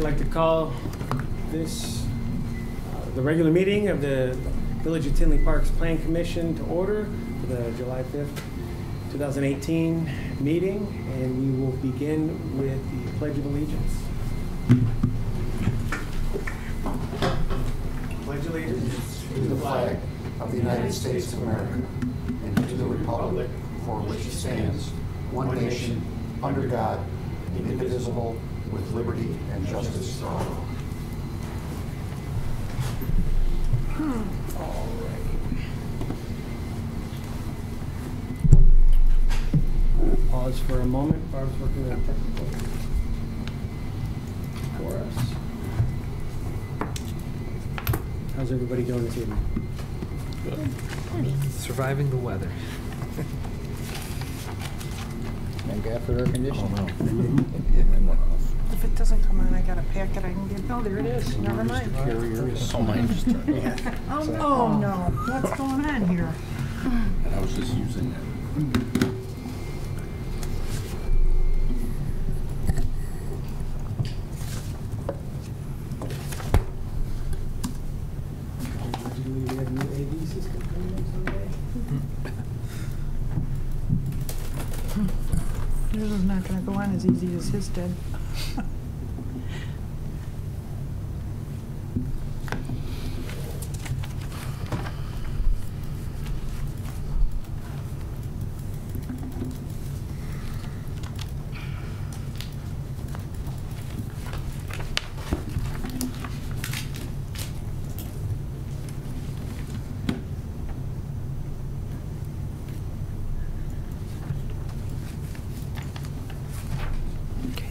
like to call this the regular meeting of the Village of Tinley Park's Plan Commission to order for the July 5th, 2018 meeting, and we will begin with the Pledge of Allegiance. Pledge allegiance to the flag of the United States of America and to the republic for which it stands, one nation, under God, indivisible, with liberty and justice for all. All right. Pause for a moment. Barb's working on technical for us. How's everybody doing this evening? Good. Surviving the weather. And got for air conditioning. Oh, no. Yeah, mine went off. If it doesn't come on, I got a packet I can get. Oh, there it is. Never mind. Carrier is Oh, mine just turned off. Oh, no, no. What's going on here? And I was just using it. Originally, we had a new AV system coming in someday. Yours is not going to go on as easy as his did.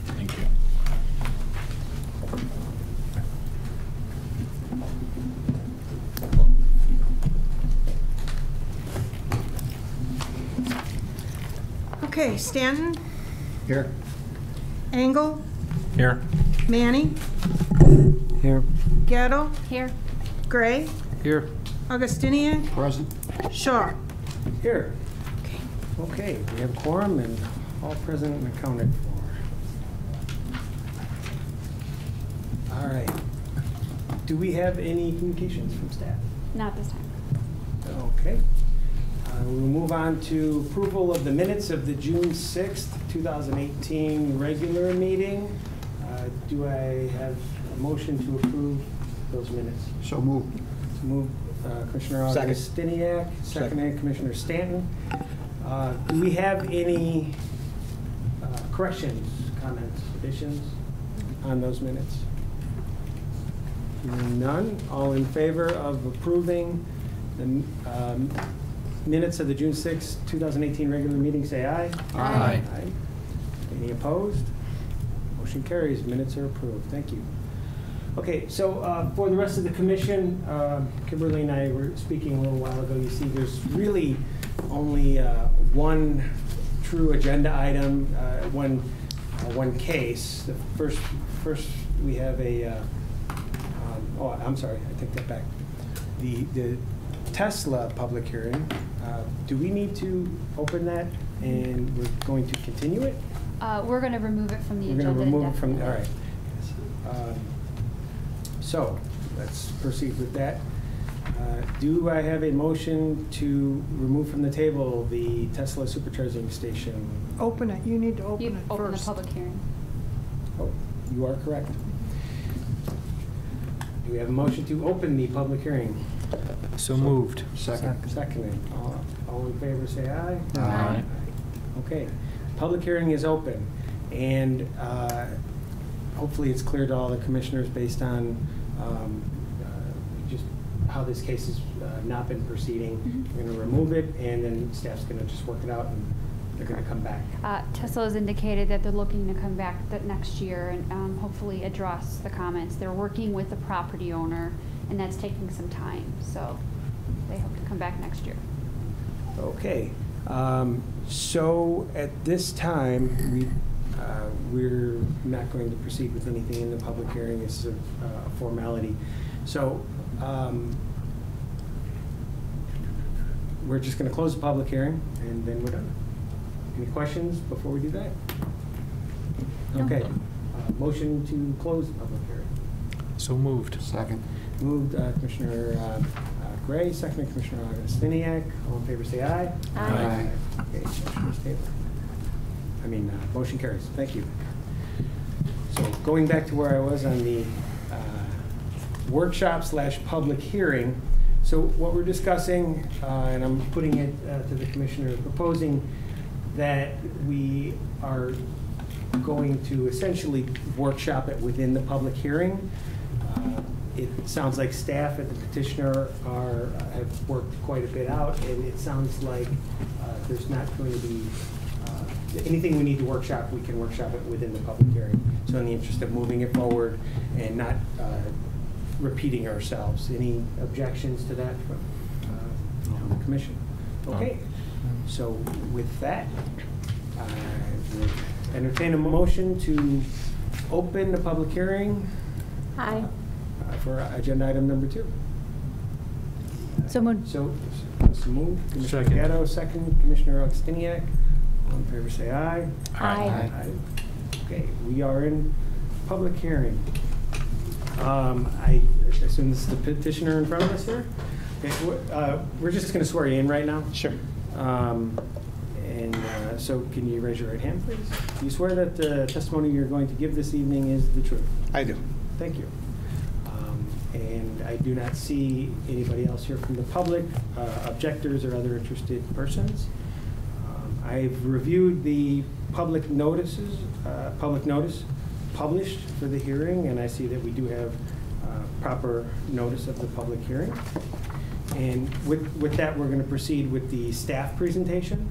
Thank you. Okay, Stanton, Here. Engel, Here. Manny, Here. Gatto, Here. Gray, Here. Augustinian, Present. Shaw. Here. Okay, we have quorum and all present and accounted for. All right. Do we have any communications from staff? Not this time. Okay. We'll move on to approval of the minutes of the June 6th, 2018 regular meeting. Do I have a motion to approve those minutes? So moved. Move Commissioner Second. Augustiniak, seconded Commissioner Stanton. Do we have any corrections, comments, additions on those minutes? None. All in favor of approving the minutes of the June 6, 2018 regular meeting, say aye. Aye. Aye. Any opposed? Motion carries. Minutes are approved. Thank you. Okay, so for the rest of the commission, Kimberly and I were speaking a little while ago. You see, there's really only one true agenda item, one case. The first we have a. Oh, I'm sorry. I take that back. The Tesla public hearing. Do we need to open that, and we're going to continue it? We're going to remove it from the agenda. We're going to remove it from. indefinitely. All right. So let's proceed with that. Do I have a motion to remove from the table the Tesla supercharging station? Open it. You need to open You it open the first. public hearing. Oh, you are correct. Do we have a motion to open the public hearing? So moved. Second. Seconded. All in favor, say aye. Aye. Okay. Public hearing is open, and hopefully it's clear to all the commissioners based on just how this case has not been proceeding. We're going to remove it, and then staff's going to just work it out, and they're going to come back. Tesla has indicated that they're looking to come back next year and hopefully address the comments. They're working with the property owner, and that's taking some time. So they hope to come back next year. Okay. So at this time, we're not going to proceed with anything in the public hearing. It's a formality. So we're just going to close the public hearing, and then we're done. Any questions before we do that? No. Okay. Motion to close the public hearing. So moved. Second. Moved Commissioner Gray, seconded Commissioner Augustiniak. All in favor say aye. Aye. Okay, motion is tabled. Motion carries. Thank you. So going back to where I was on the workshop/public hearing, so what we're discussing, and I'm putting it to the commissioner, proposing that we are going to essentially workshop it within the public hearing. It sounds like staff and the petitioner have worked quite a bit out, and it sounds like there's not going to be anything we need to workshop, we can workshop it within the public hearing. So in the interest of moving it forward and not repeating ourselves. Any objections to that from the commission? Okay, so with that, I would entertain a motion to open the public hearing. Aye. For agenda item number 2. So moved. So moved. Commissioner Second. Gatto, second. Commissioner Augustiniak. All in favor say aye. Aye. Okay, we are in public hearing. I assume this is the petitioner in front of us here? Okay, we're just going to swear you in right now. Sure. So can you raise your right hand, please? Do you swear that the testimony you're going to give this evening is the truth? I do. Thank you. And I do not see anybody else here from the public, objectors or other interested persons. I've reviewed the public notice published for the hearing, and I see that we do have proper notice of the public hearing. And with that, we're going to proceed with the staff presentation,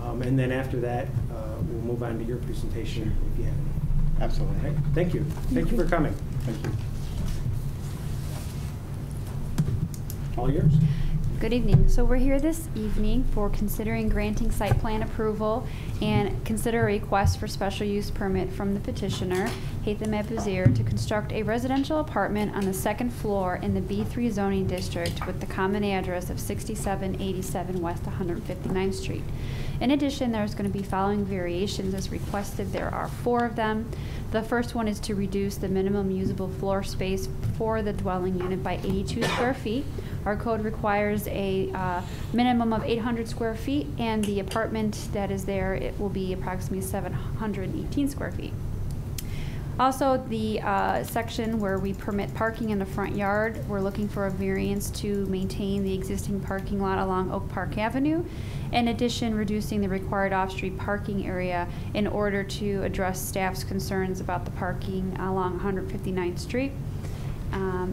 and then after that, we'll move on to your presentation if you have any. Absolutely. Okay, thank you. Thank you for coming. Thank you. All yours. Good evening. So we're here this evening for considering granting site plan approval and consider a request for special use permit from the petitioner, Haitham Abuzir, to construct a residential apartment on the second floor in the B3 zoning district with the common address of 6787 West 159th Street. In addition, there's going to be following variations as requested. There are 4 of them. The first one is to reduce the minimum usable floor space for the dwelling unit by 82 square feet. Our code requires a minimum of 800 square feet, and the apartment that is there, it will be approximately 718 square feet. Also, the section where we permit parking in the front yard, we're looking for a variance to maintain the existing parking lot along Oak Park Avenue. In addition, reducing the required off-street parking area in order to address staff's concerns about the parking along 159th Street.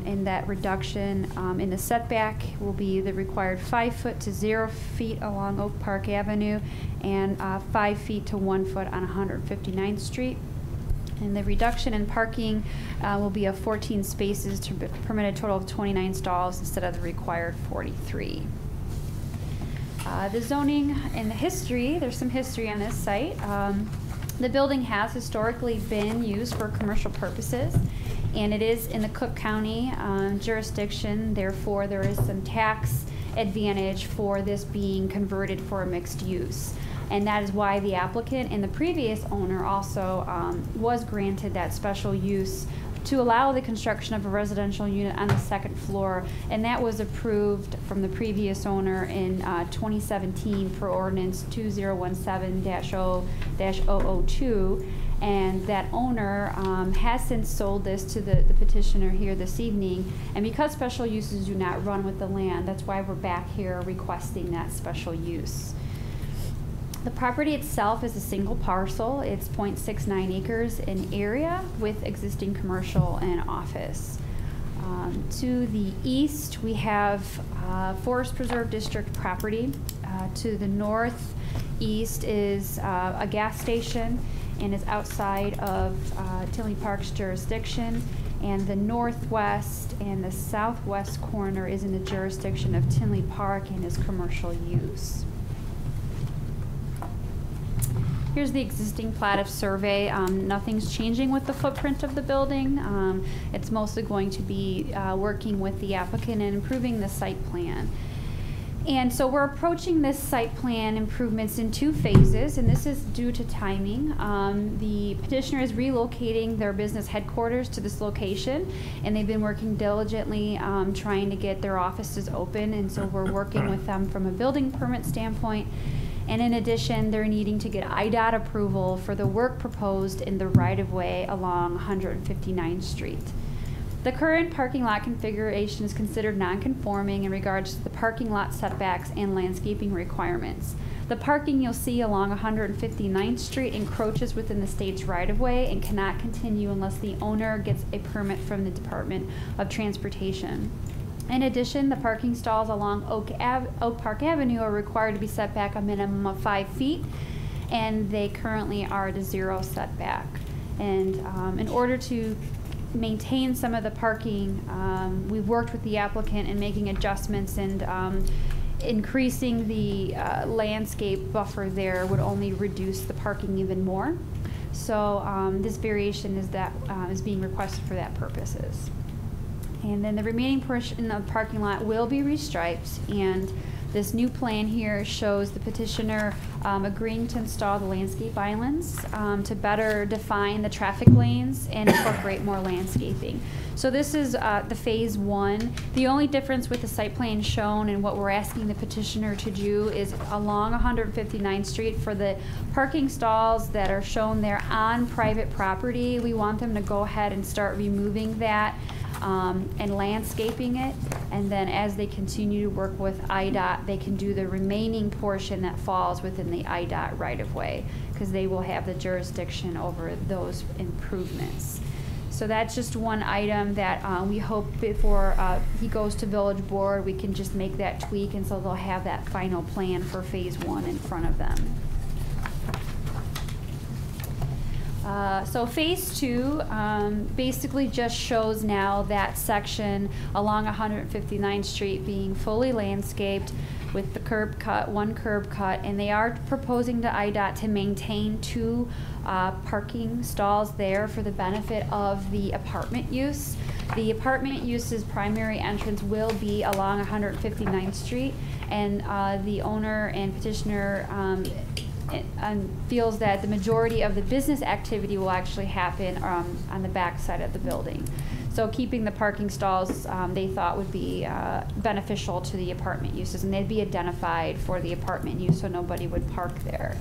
And that reduction in the setback will be the required 5 foot to 0 feet along Oak Park Avenue and 5 feet to 1 foot on 159th Street. And the reduction in parking will be of 14 spaces to permit a total of 29 stalls instead of the required 43. The zoning and the history, there's some history on this site. The building has historically been used for commercial purposes, and it is in the Cook County jurisdiction. Therefore, there is some tax advantage for this being converted for a mixed use. And that is why the applicant and the previous owner also was granted that special use to allow the construction of a residential unit on the second floor, and that was approved from the previous owner in 2017 per ordinance 2017-0-002, and that owner has since sold this to the petitioner here this evening. And because special uses do not run with the land, that's why we're back here requesting that special use. The property itself is a single parcel. It's 0.69 acres in area with existing commercial and office. To the east, we have Forest Preserve District property. To the northeast is a gas station and is outside of Tinley Park's jurisdiction. And the northwest and the southwest corner is in the jurisdiction of Tinley Park and is commercial use. Here's the existing plat of survey. Nothing's changing with the footprint of the building. It's mostly going to be working with the applicant and improving the site plan. And so we're approaching this site plan improvements in 2 phases, and this is due to timing. The petitioner is relocating their business headquarters to this location, and they've been working diligently trying to get their offices open, and so we're working with them from a building permit standpoint. And in addition, they're needing to get IDOT approval for the work proposed in the right-of-way along 159th Street. The current parking lot configuration is considered non-conforming in regards to the parking lot setbacks and landscaping requirements. The parking you'll see along 159th Street encroaches within the state's right-of-way and cannot continue unless the owner gets a permit from the Department of Transportation. In addition, the parking stalls along Oak Park Avenue are required to be set back a minimum of 5 feet, and they currently are at a 0 setback. And in order to maintain some of the parking, we've worked with the applicant in making adjustments, and increasing the landscape buffer there would only reduce the parking even more. So this variation is being requested for that purposes. And then the remaining portion of the parking lot will be restriped, and this new plan here shows the petitioner agreeing to install the landscape islands to better define the traffic lanes and incorporate more landscaping. So this is the phase 1. The only difference with the site plan shown and what we're asking the petitioner to do is along 159th Street for the parking stalls that are shown there on private property, we want them to go ahead and start removing that and landscaping it, and then as they continue to work with IDOT, they can do the remaining portion that falls within the IDOT right-of-way, because they will have the jurisdiction over those improvements. So that's just one item that we hope before he goes to village board, we can just make that tweak, and so they'll have that final plan for phase 1 in front of them. So phase 2 basically just shows now that section along 159th Street being fully landscaped with the curb cut, 1 curb cut, and they are proposing to IDOT to maintain 2 parking stalls there for the benefit of the apartment use. The apartment use's primary entrance will be along 159th Street, and the owner and petitioner feels that the majority of the business activity will actually happen on the back side of the building. So keeping the parking stalls they thought would be beneficial to the apartment uses, and they'd be identified for the apartment use so nobody would park there.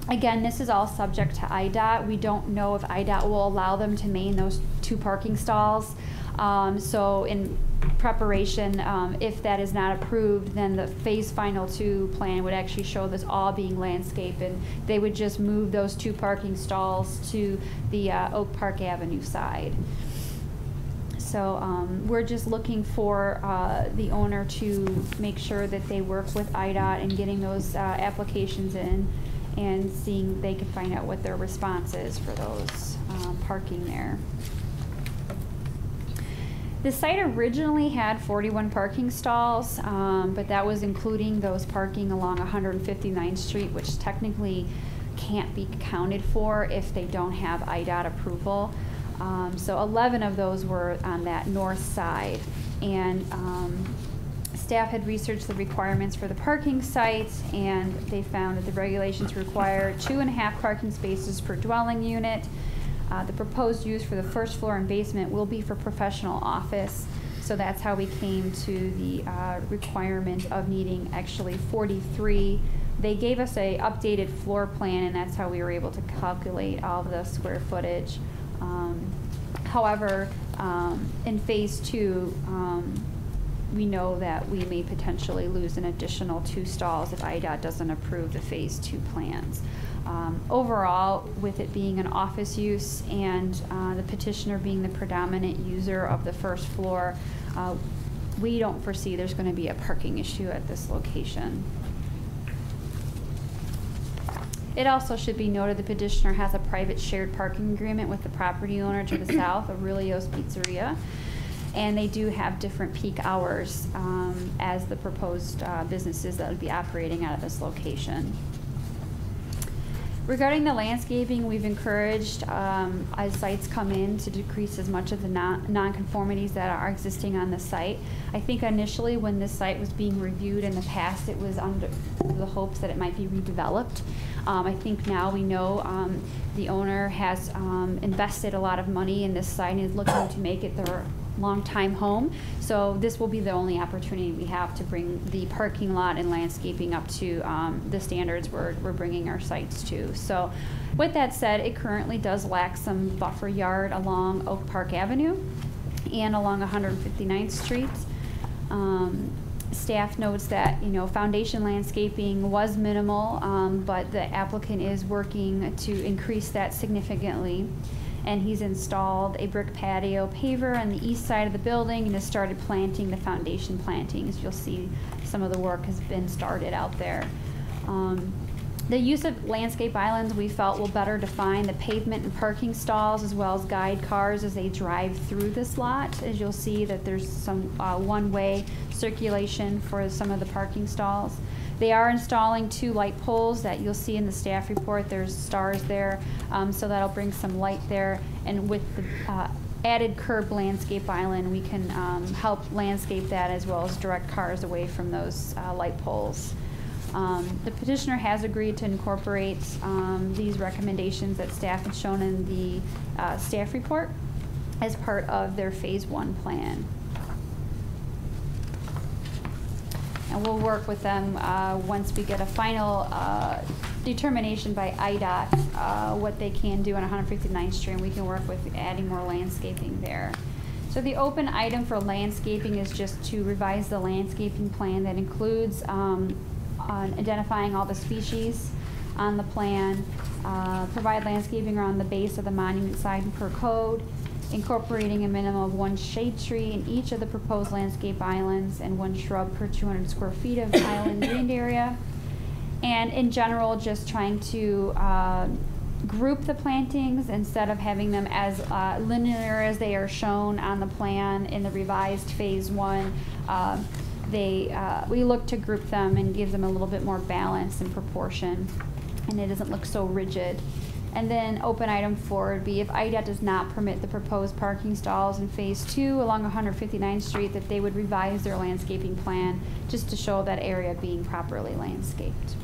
Again, this is all subject to IDOT. We don't know if IDOT will allow them to maintain those 2 parking stalls. So in preparation, if that is not approved, then the phase final 2 plan would actually show this all being landscaped, and they would just move those 2 parking stalls to the Oak Park Avenue side. So we're just looking for the owner to make sure that they work with IDOT and getting those applications in, and seeing they can find out what their response is for those parking there. The site originally had 41 parking stalls, but that was including those parking along 159th Street, which technically can't be counted for if they don't have IDOT approval. So 11 of those were on that north side, and staff had researched the requirements for the parking sites, and they found that the regulations require 2.5 parking spaces per dwelling unit. The proposed use for the first floor and basement will be for professional office, so that's how we came to the requirement of needing actually 43. They gave us a updated floor plan, and that's how we were able to calculate all of the square footage. However, in phase 2, we know that we may potentially lose an additional 2 stalls if IDOT doesn't approve the phase 2 plans. Overall, with it being an office use and the petitioner being the predominant user of the first floor, we don't foresee there's going to be a parking issue at this location. It also should be noted the petitioner has a private shared parking agreement with the property owner to the south, Aurelio's Pizzeria, and they do have different peak hours as the proposed businesses that would be operating out of this location. Regarding the landscaping, we've encouraged, as sites come in, to decrease as much of the non-conformities that are existing on the site. I think initially when this site was being reviewed in the past, it was under the hopes that it might be redeveloped. I think now we know the owner has invested a lot of money in this site and is looking to make it their long-time home. So this will be the only opportunity we have to bring the parking lot and landscaping up to the standards we're bringing our sites to. So with that said, it currently does lack some buffer yard along Oak Park Avenue and along 159th Street. Staff notes that, foundation landscaping was minimal, but the applicant is working to increase that significantly. And he's installed a brick patio paver on the east side of the building and has started planting the foundation plantings. You'll see some of the work has been started out there. The use of landscape islands we felt will better define the pavement and parking stalls as well as guide cars as they drive through this lot. As you'll see that there's some one-way circulation for some of the parking stalls. They are installing 2 light poles that you'll see in the staff report. There's stars there, so that'll bring some light there. And with the added curb landscape island, we can help landscape that as well as direct cars away from those light poles. The petitioner has agreed to incorporate these recommendations that staff has shown in the staff report as part of their phase 1 plan. And we'll work with them once we get a final determination by IDOT what they can do on 159th Street, and we can work with adding more landscaping there. So the open item for landscaping is just to revise the landscaping plan that includes on identifying all the species on the plan, provide landscaping around the base of the monument sign per code, incorporating a minimum of 1 shade tree in each of the proposed landscape islands and 1 shrub per 200 square feet of island greened area. And in general, just trying to group the plantings instead of having them as linear as they are shown on the plan in the revised phase 1. We look to group them and give them a little bit more balance and proportion, and it doesn't look so rigid. And then open item 4 would be if IDOT does not permit the proposed parking stalls in phase 2 along 159th Street, that they would revise their landscaping plan just to show that area being properly landscaped.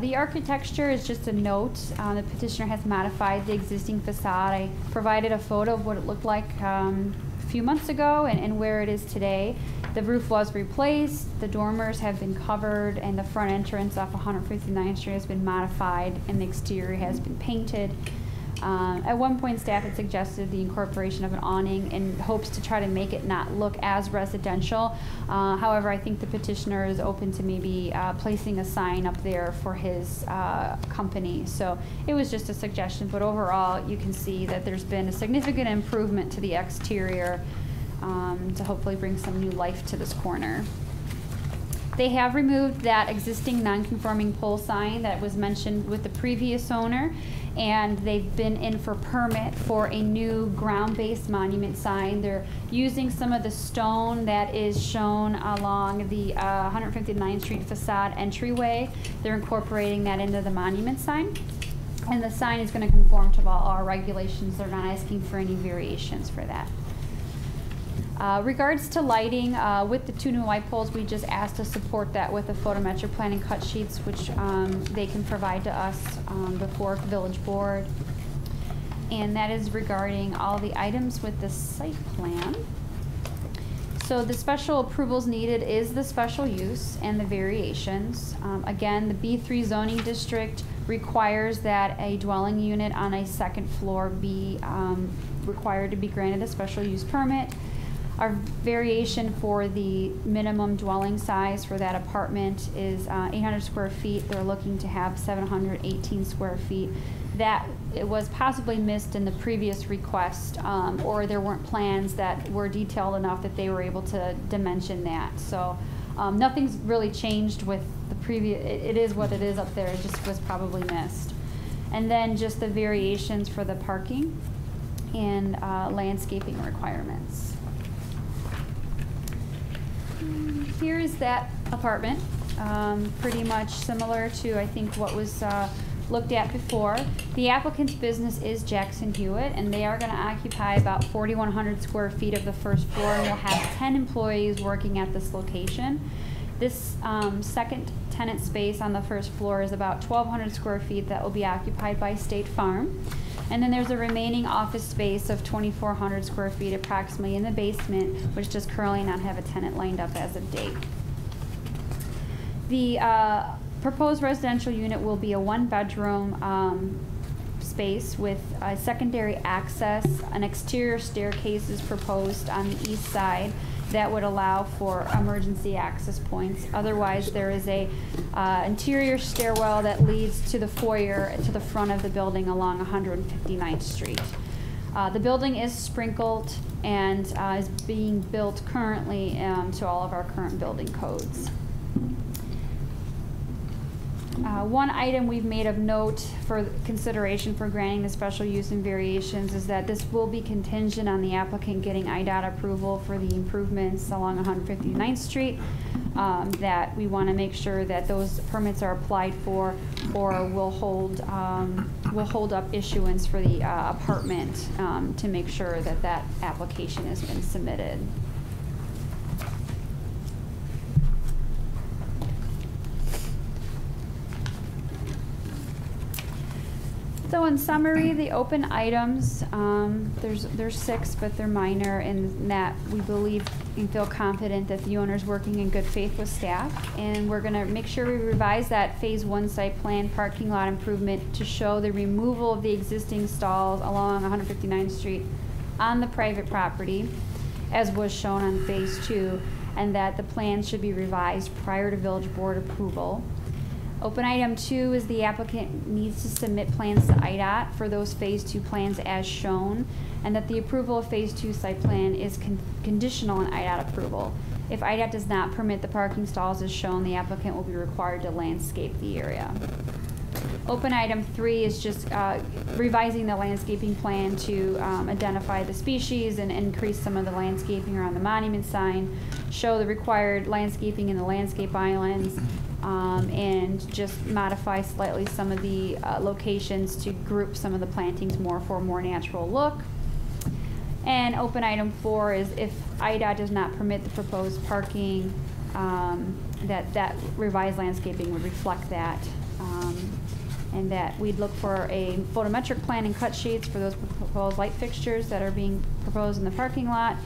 The architecture is just a note. The petitioner has modified the existing facade. I provided a photo of what it looked like a few months ago and where it is today. The roof was replaced, the dormers have been covered, and the front entrance off 159th Street has been modified, and the exterior has been painted. At one point, staff had suggested the incorporation of an awning in hopes to try to make it not look as residential. However, I think the petitioner is open to maybe placing a sign up there for his company. So it was just a suggestion, but overall, you can see that there's been a significant improvement to the exterior to hopefully bring some new life to this corner. They have removed that existing non-conforming pole sign that was mentioned with the previous owner, and they've been in for permit for a new ground-based monument sign. They're using some of the stone that is shown along the 159th Street facade entryway. They're incorporating that into the monument sign, and the sign is going to conform to all our regulations. They're not asking for any variations for that. Regards to lighting, with the 2 new light poles, we just asked to support that with the photometric plan and cut sheets, which they can provide to us before village board. And that is regarding all the items with the site plan. So the special approvals needed is the special use and the variations. Again, the B3 zoning district requires that a dwelling unit on a 2nd floor be required to be granted a special use permit. Our variation for the minimum dwelling size for that apartment is 800 square feet. They're looking to have 718 square feet. That it was possibly missed in the previous request, or there weren't plans that were detailed enough that they were able to dimension that. So nothing's really changed with the previous. It is what it is up there. It just was probably missed. And then just the variations for the parking and landscaping requirements. Here is that apartment. pretty much similar to, I think, what was looked at before. The applicant's business is Jackson Hewitt, and they are going to occupy about 4,100 square feet of the first floor, and will have 10 employees working at this location. This second tenant space on the first floor is about 1,200 square feet that will be occupied by State Farm. And then there's a remaining office space of 2,400 square feet approximately in the basement, which does currently not have a tenant lined up as of date. The proposed residential unit will be a one-bedroom space with secondary access. An exterior staircase is proposed on the east side that would allow for emergency access points. Otherwise, there is a interior stairwell that leads to the foyer to the front of the building along 159th Street. The building is sprinkled and is being built currently to all of our current building codes. One item we've made of note for consideration for granting the special use and variations is that this will be contingent on the applicant getting IDOT approval for the improvements along 159th Street. That we want to make sure that those permits are applied for, or will hold up issuance for the apartment to make sure that that application has been submitted. So in summary, the open items, there's 6, but they're minor, and that we believe and feel confident that the owner's working in good faith with staff. And we're gonna make sure we revise that Phase 1 site plan parking lot improvement to show the removal of the existing stalls along 159th Street on the private property, as was shown on Phase 2, and that the plan should be revised prior to village board approval. Open item 2 is the applicant needs to submit plans to IDOT for those Phase 2 plans as shown, and that the approval of Phase 2 site plan is conditional on IDOT approval. If IDOT does not permit the parking stalls as shown, the applicant will be required to landscape the area. Open item 3 is just revising the landscaping plan to identify the species and increase some of the landscaping around the monument sign, show the required landscaping in the landscape islands, and just modify slightly some of the locations to group some of the plantings more for a more natural look. And open item 4 is if IDOT does not permit the proposed parking, that revised landscaping would reflect that. And that we'd look for a photometric plan and cut sheets for those proposed light fixtures that are being proposed in the parking lot,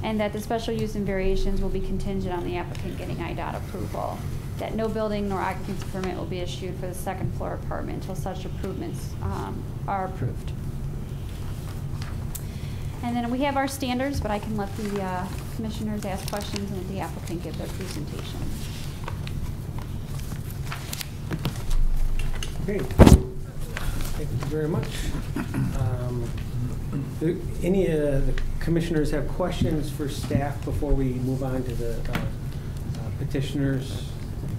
and that the special use and variations will be contingent on the applicant getting IDOT approval. That no building nor occupancy permit will be issued for the second floor apartment until such improvements are approved. And then we have our standards, but I can let the commissioners ask questions and let the applicant give their presentation. Okay, thank you very much. Do any of the commissioners have questions for staff before we move on to the petitioner's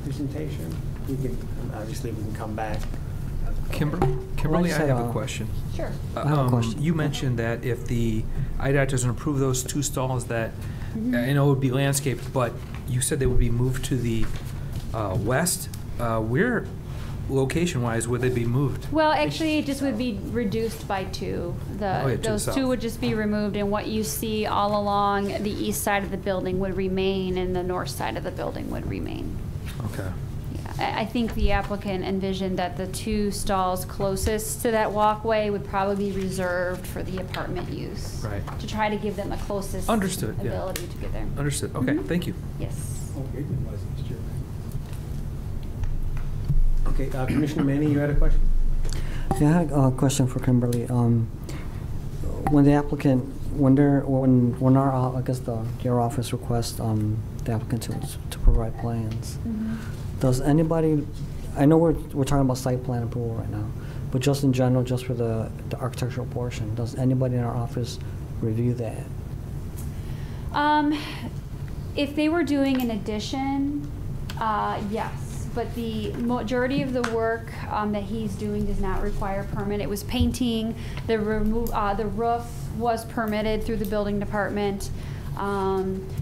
presentation? We can, obviously we can come back. Kimberly, I have a question. Sure. I have a question. You mentioned that if the IDOT doesn't approve those 2 stalls, that I know it would be landscaped, but you said they would be moved to the west. Where, location-wise, would they be moved? Well, actually, it just would be reduced by 2. Those 2 would just be removed, and what you see all along the east side of the building would remain, and the north side of the building would remain. Okay. Yeah, I think the applicant envisioned that the 2 stalls closest to that walkway would probably be reserved for the apartment use. Right. To try to give them the closest Understood, yeah. ability to get there. Understood. Okay, thank you. Yes. Okay, Commissioner Manning, you had a question? Yeah, I had a question for Kimberly. When the applicant, when our, I guess your office requests the applicant to provide plans, does anybody, I know we're talking about site plan approval right now, but just in general, just for the architectural portion, does anybody in our office review that? If they were doing an addition, yes. But the majority of the work that he's doing does not require a permit. It was painting. The roof was permitted through the building department.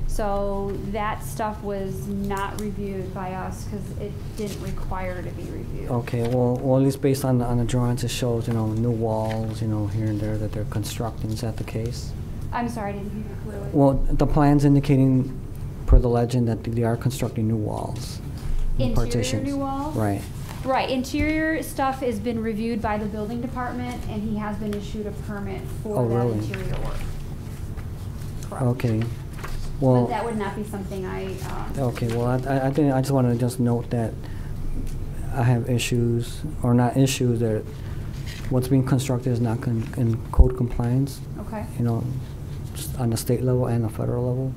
So that stuff was not reviewed by us because it didn't require to be reviewed. Okay, well, at least based on the drawings, it shows, new walls, here and there that they're constructing. Is that the case? I'm sorry, I didn't hear you clearly. Well, the plan's indicating, per the legend, that they are constructing new walls. New Interior partitions. new walls? Right. Right, interior stuff has been reviewed by the building department, and he has been issued a permit for Oh, that really? interior work. Correct. Okay. But Well, that would not be something I, okay, well, I think, I just want to just note that I have issues, or not issues, that what's being constructed is not in code compliance, okay. just on the state level and the federal level,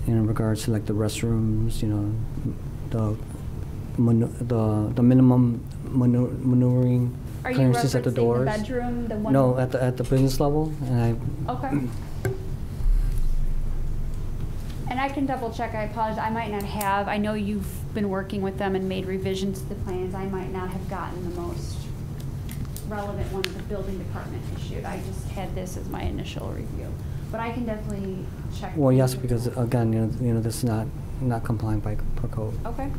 in regards to like the restrooms, the minimum maneuvering Are you clearances at the referencing doors. the bedroom, the one? No, at the business level, and Okay. And I can double check, I apologize, I might not have, I know you've been working with them and made revisions to the plans, I might not have gotten the most relevant one that the building department issued. I just had this as my initial review. But I can definitely check. well, yes, because again, this is not compliant per code. Okay.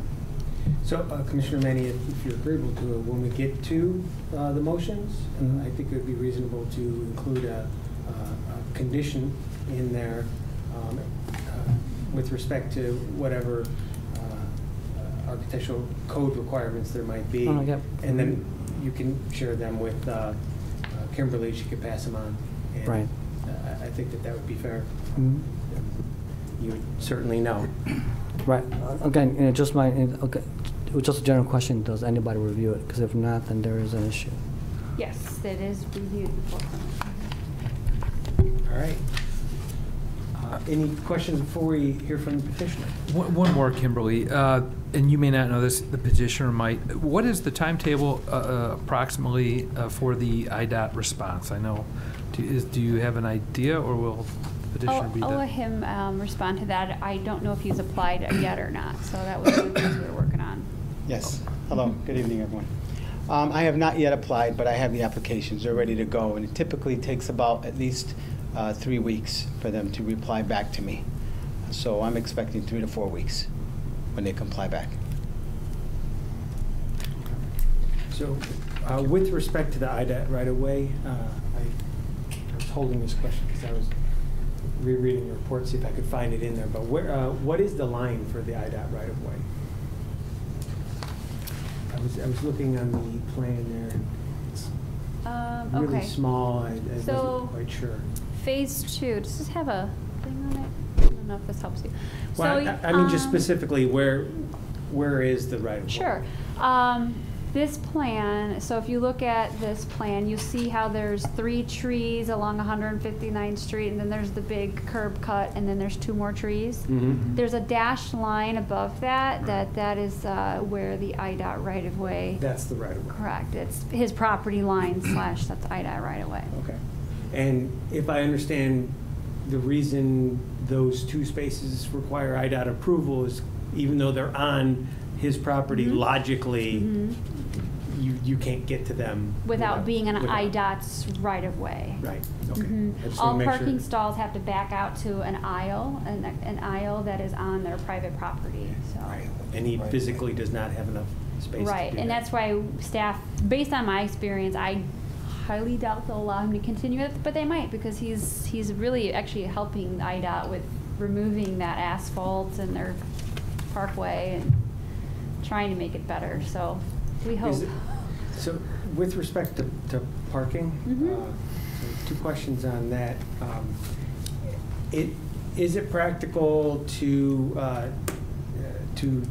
So, Commissioner Manny, if you're agreeable to it, when we get to the motions, I think it would be reasonable to include a condition in there with respect to whatever architectural code requirements there might be. Oh, yep. And then you can share them with Kimberly, she could pass them on. And, Right. I think that would be fair. Mhm. You would certainly know. Right. Again, just okay, it was just a general question, does anybody review it? Because if not, then there is an issue. Yes, it is reviewed before. All right. Any questions before we hear from the petitioner? One more, Kimberly, and you may not know this, the petitioner might. What is the timetable approximately for the IDOT response? I know, do you have an idea, or will the petitioner be I'll that? let him respond to that. I don't know if he's applied yet or not, so that was one of the things we were working on. Yes. Hello. Good evening, everyone. I have not yet applied, but I have the applications. They're ready to go, and it typically takes about at least 3 weeks for them to reply back to me. So I'm expecting 3 to 4 weeks when they comply back. So, with respect to the IDOT right-of-way, I was holding this question because I was rereading the report, see if I could find it in there. But what is the line for the IDOT right-of-way? I was looking on the plan there. And it's really Okay. small. I So- wasn't quite sure. Phase 2, does this have a thing on it? I don't know if this helps you. Well, So, I mean, just specifically, where is the right-of-way? Sure. This plan, so if you look at this plan, you see how there's 3 trees along 159th Street, and then there's the big curb cut, and then there's 2 more trees. Mm-hmm. There's a dashed line above that is where the IDOT right-of-way. That's the right-of-way. Correct. It's his property line / that's IDOT right-of-way. Okay. And if I understand, the reason those 2 spaces require IDOT approval is even though they're on his property, Mhm. logically, Mhm. you can't get to them. Without being an without- IDOT's right-of-way. Right, okay. Mhm. I just All wanna make sure. parking stalls have to back out to an aisle that is on their private property, so. Right, and he physically does not have enough space to do Right, and that. that's why staff, based on my experience, I highly doubt they'll allow him to continue it, but they might, because he's really actually helping IDOT with removing that asphalt and their parkway and trying to make it better, so we hope. Is it- So with respect to parking, Mhm. so 2 questions on that. Is it practical to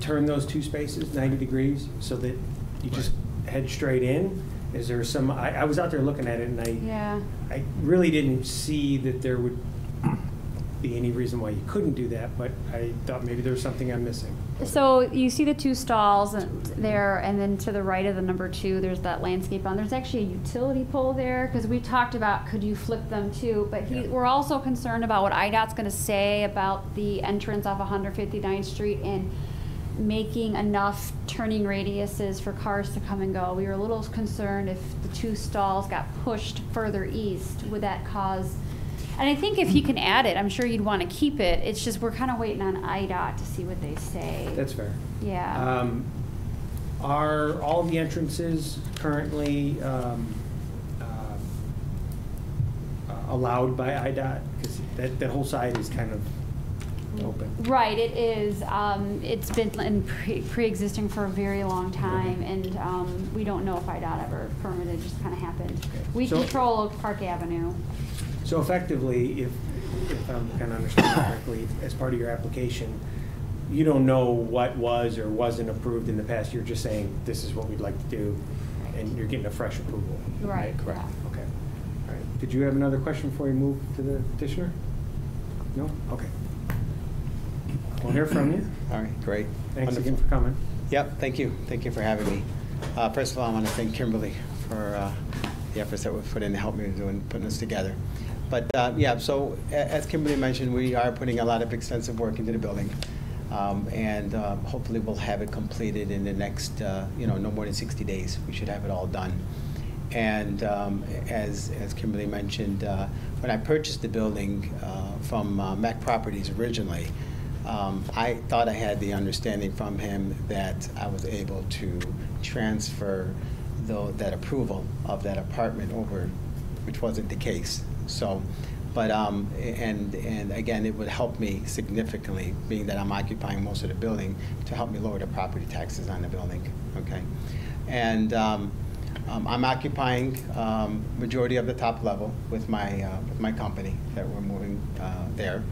turn those 2 spaces 90 degrees so that you just head straight in? Is there some, I was out there looking at it, and Yeah. I really didn't see that there would be any reason why you couldn't do that, but I thought maybe there was something I'm missing. So you see the 2 stalls there, and then to the right of the number 2, there's that landscape on. There's actually a utility pole there, because we talked about could you flip them too, but Yeah. we're also concerned about what IDOT's going to say about the entrance off 159th Street and making enough turning radiuses for cars to come and go. We were a little concerned if the 2 stalls got pushed further east, would that cause And I think if he can add it, I'm sure you'd want to keep it. It's just we're kind of waiting on IDOT to see what they say. That's fair. Yeah. Are all the entrances currently allowed by IDOT? Because that whole side is kind of open. Right, it is. It's been pre-existing for a very long time, and we don't know if IDOT ever permitted. It just kind of happened. Okay. We So- control Park Avenue. So effectively, if I'm kind of understanding correctly, as part of your application, you don't know what was or wasn't approved in the past. You're just saying, this is what we'd like to do, and you're getting a fresh approval. Right, Correct. yeah. Okay. All right. Did you have another question before we move to the petitioner? No? Okay. We'll hear from you. All right, great. Thanks Wonderful. again for coming. Yep, thank you. Thank you for having me. First of all, I want to thank Kimberly for the efforts that were put in to help me putting this together. But yeah, so as Kimberly mentioned, we are putting a lot of extensive work into the building. And hopefully we'll have it completed in the next, no more than 60 days. We should have it all done. And as Kimberly mentioned, when I purchased the building from Mac Properties originally, I thought I had the understanding from him that I was able to transfer that approval of that apartment over, which wasn't the case. So, but and again, it would help me significantly, being that I'm occupying most of the building, to help me lower the property taxes on the building. Okay, and I'm occupying majority of the top level with my company that we're moving there.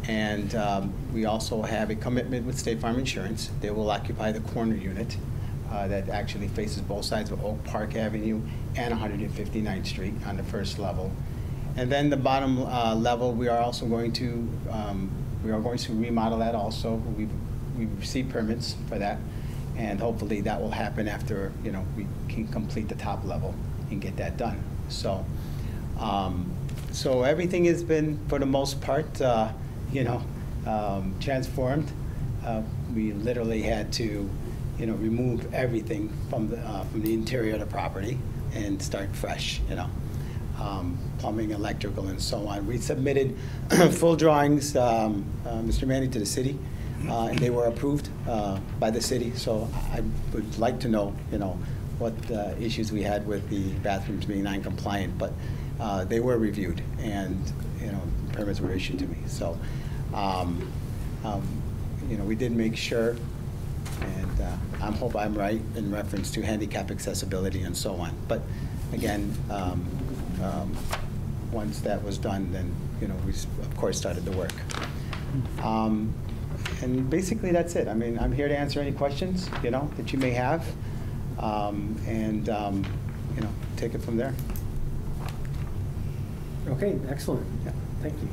And we also have a commitment with State Farm Insurance. They will occupy the corner unit that actually faces both sides of Oak Park Avenue and 159th Street on the first level. And then the bottom level, we are also going to remodel that also. We've received permits for that, and hopefully that will happen after we can complete the top level and get that done. So, so everything has been, for the most part, transformed. We literally had to, remove everything from the interior of the property and start fresh. Plumbing, electrical, and so on. We submitted full drawings, Mr. Manning, to the city, and they were approved by the city. So I would like to know, what issues we had with the bathrooms being non-compliant, but they were reviewed, and permits were issued to me. So, we did make sure, and I hope I'm right in reference to handicap accessibility and so on. But again, once that was done, then we of course started the work. And basically that's it. I mean, I'm here to answer any questions that you may have, and take it from there. Okay, excellent. Yeah, thank you.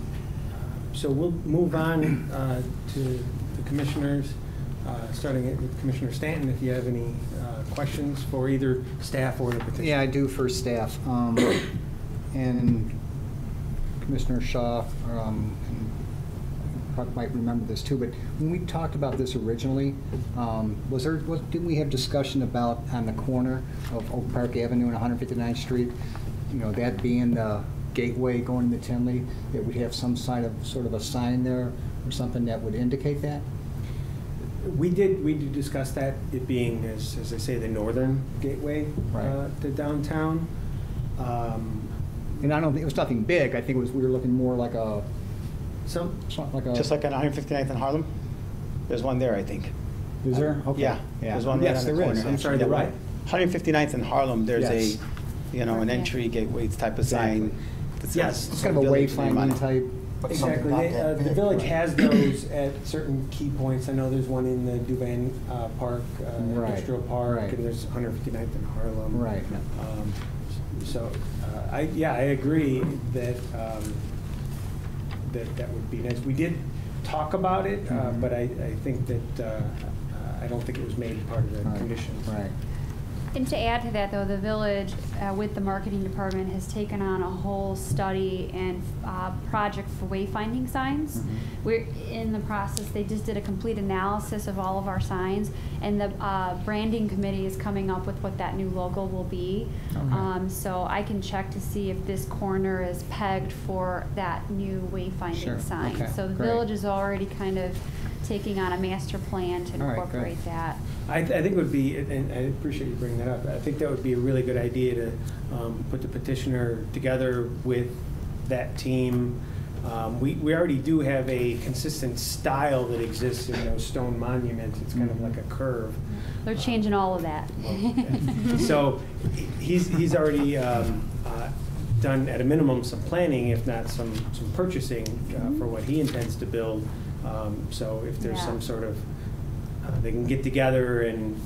So we'll move on to the commissioners, starting with Commissioner Stanton, if you have any questions for either staff or the petitioner. Yeah, I do for staff. And Commissioner Shaw might remember this too, but when we talked about this originally, didn't we have discussion about on the corner of Oak Park Avenue and 159th Street, that being the gateway going to Tinley, that we'd have some sort of a sign there or something that would indicate that? We did discuss that, it being, as I say, the northern gateway to downtown. And I don't think it was nothing big. I think we were looking more like a Just like on 159th and Harlem, there's one there, I think. Is there? Okay. Yeah, there's one right on the corner. Is. I'm sorry, the right. 159th and Harlem, there's Yes. an entry gateway type of sign. That's Yes. It's kind of a wayfinding type. Exactly. Something not that The big, village right? has those at certain key points. I know there's one in the Duvan Park, Right, Industrial Park, right. and there's 159th in Harlem. Right. So, I agree that that would be nice. We did talk about it, but I think that I don't think it was made part of the conditions. Right. And to add to that, though, the village, with the marketing department, has taken on a whole study and project for wayfinding signs. We're in the process, they just did a complete analysis of all of our signs, and the branding committee is coming up with what that new logo will be. So I can check to see if this corner is pegged for that new wayfinding Sure. sign. Okay. So the Great. village is already kind of taking on a master plan to All right, incorporate great. that. I think it would be, and I appreciate you bringing that up, I think that would be a really good idea to put the petitioner together with that team. We already do have a consistent style that exists in those stone monuments. It's kind of like a curve. They're changing all of that. So he's already done, at a minimum, some planning, if not some purchasing for what he intends to build. So if there's Yeah. some sort of, they can get together and,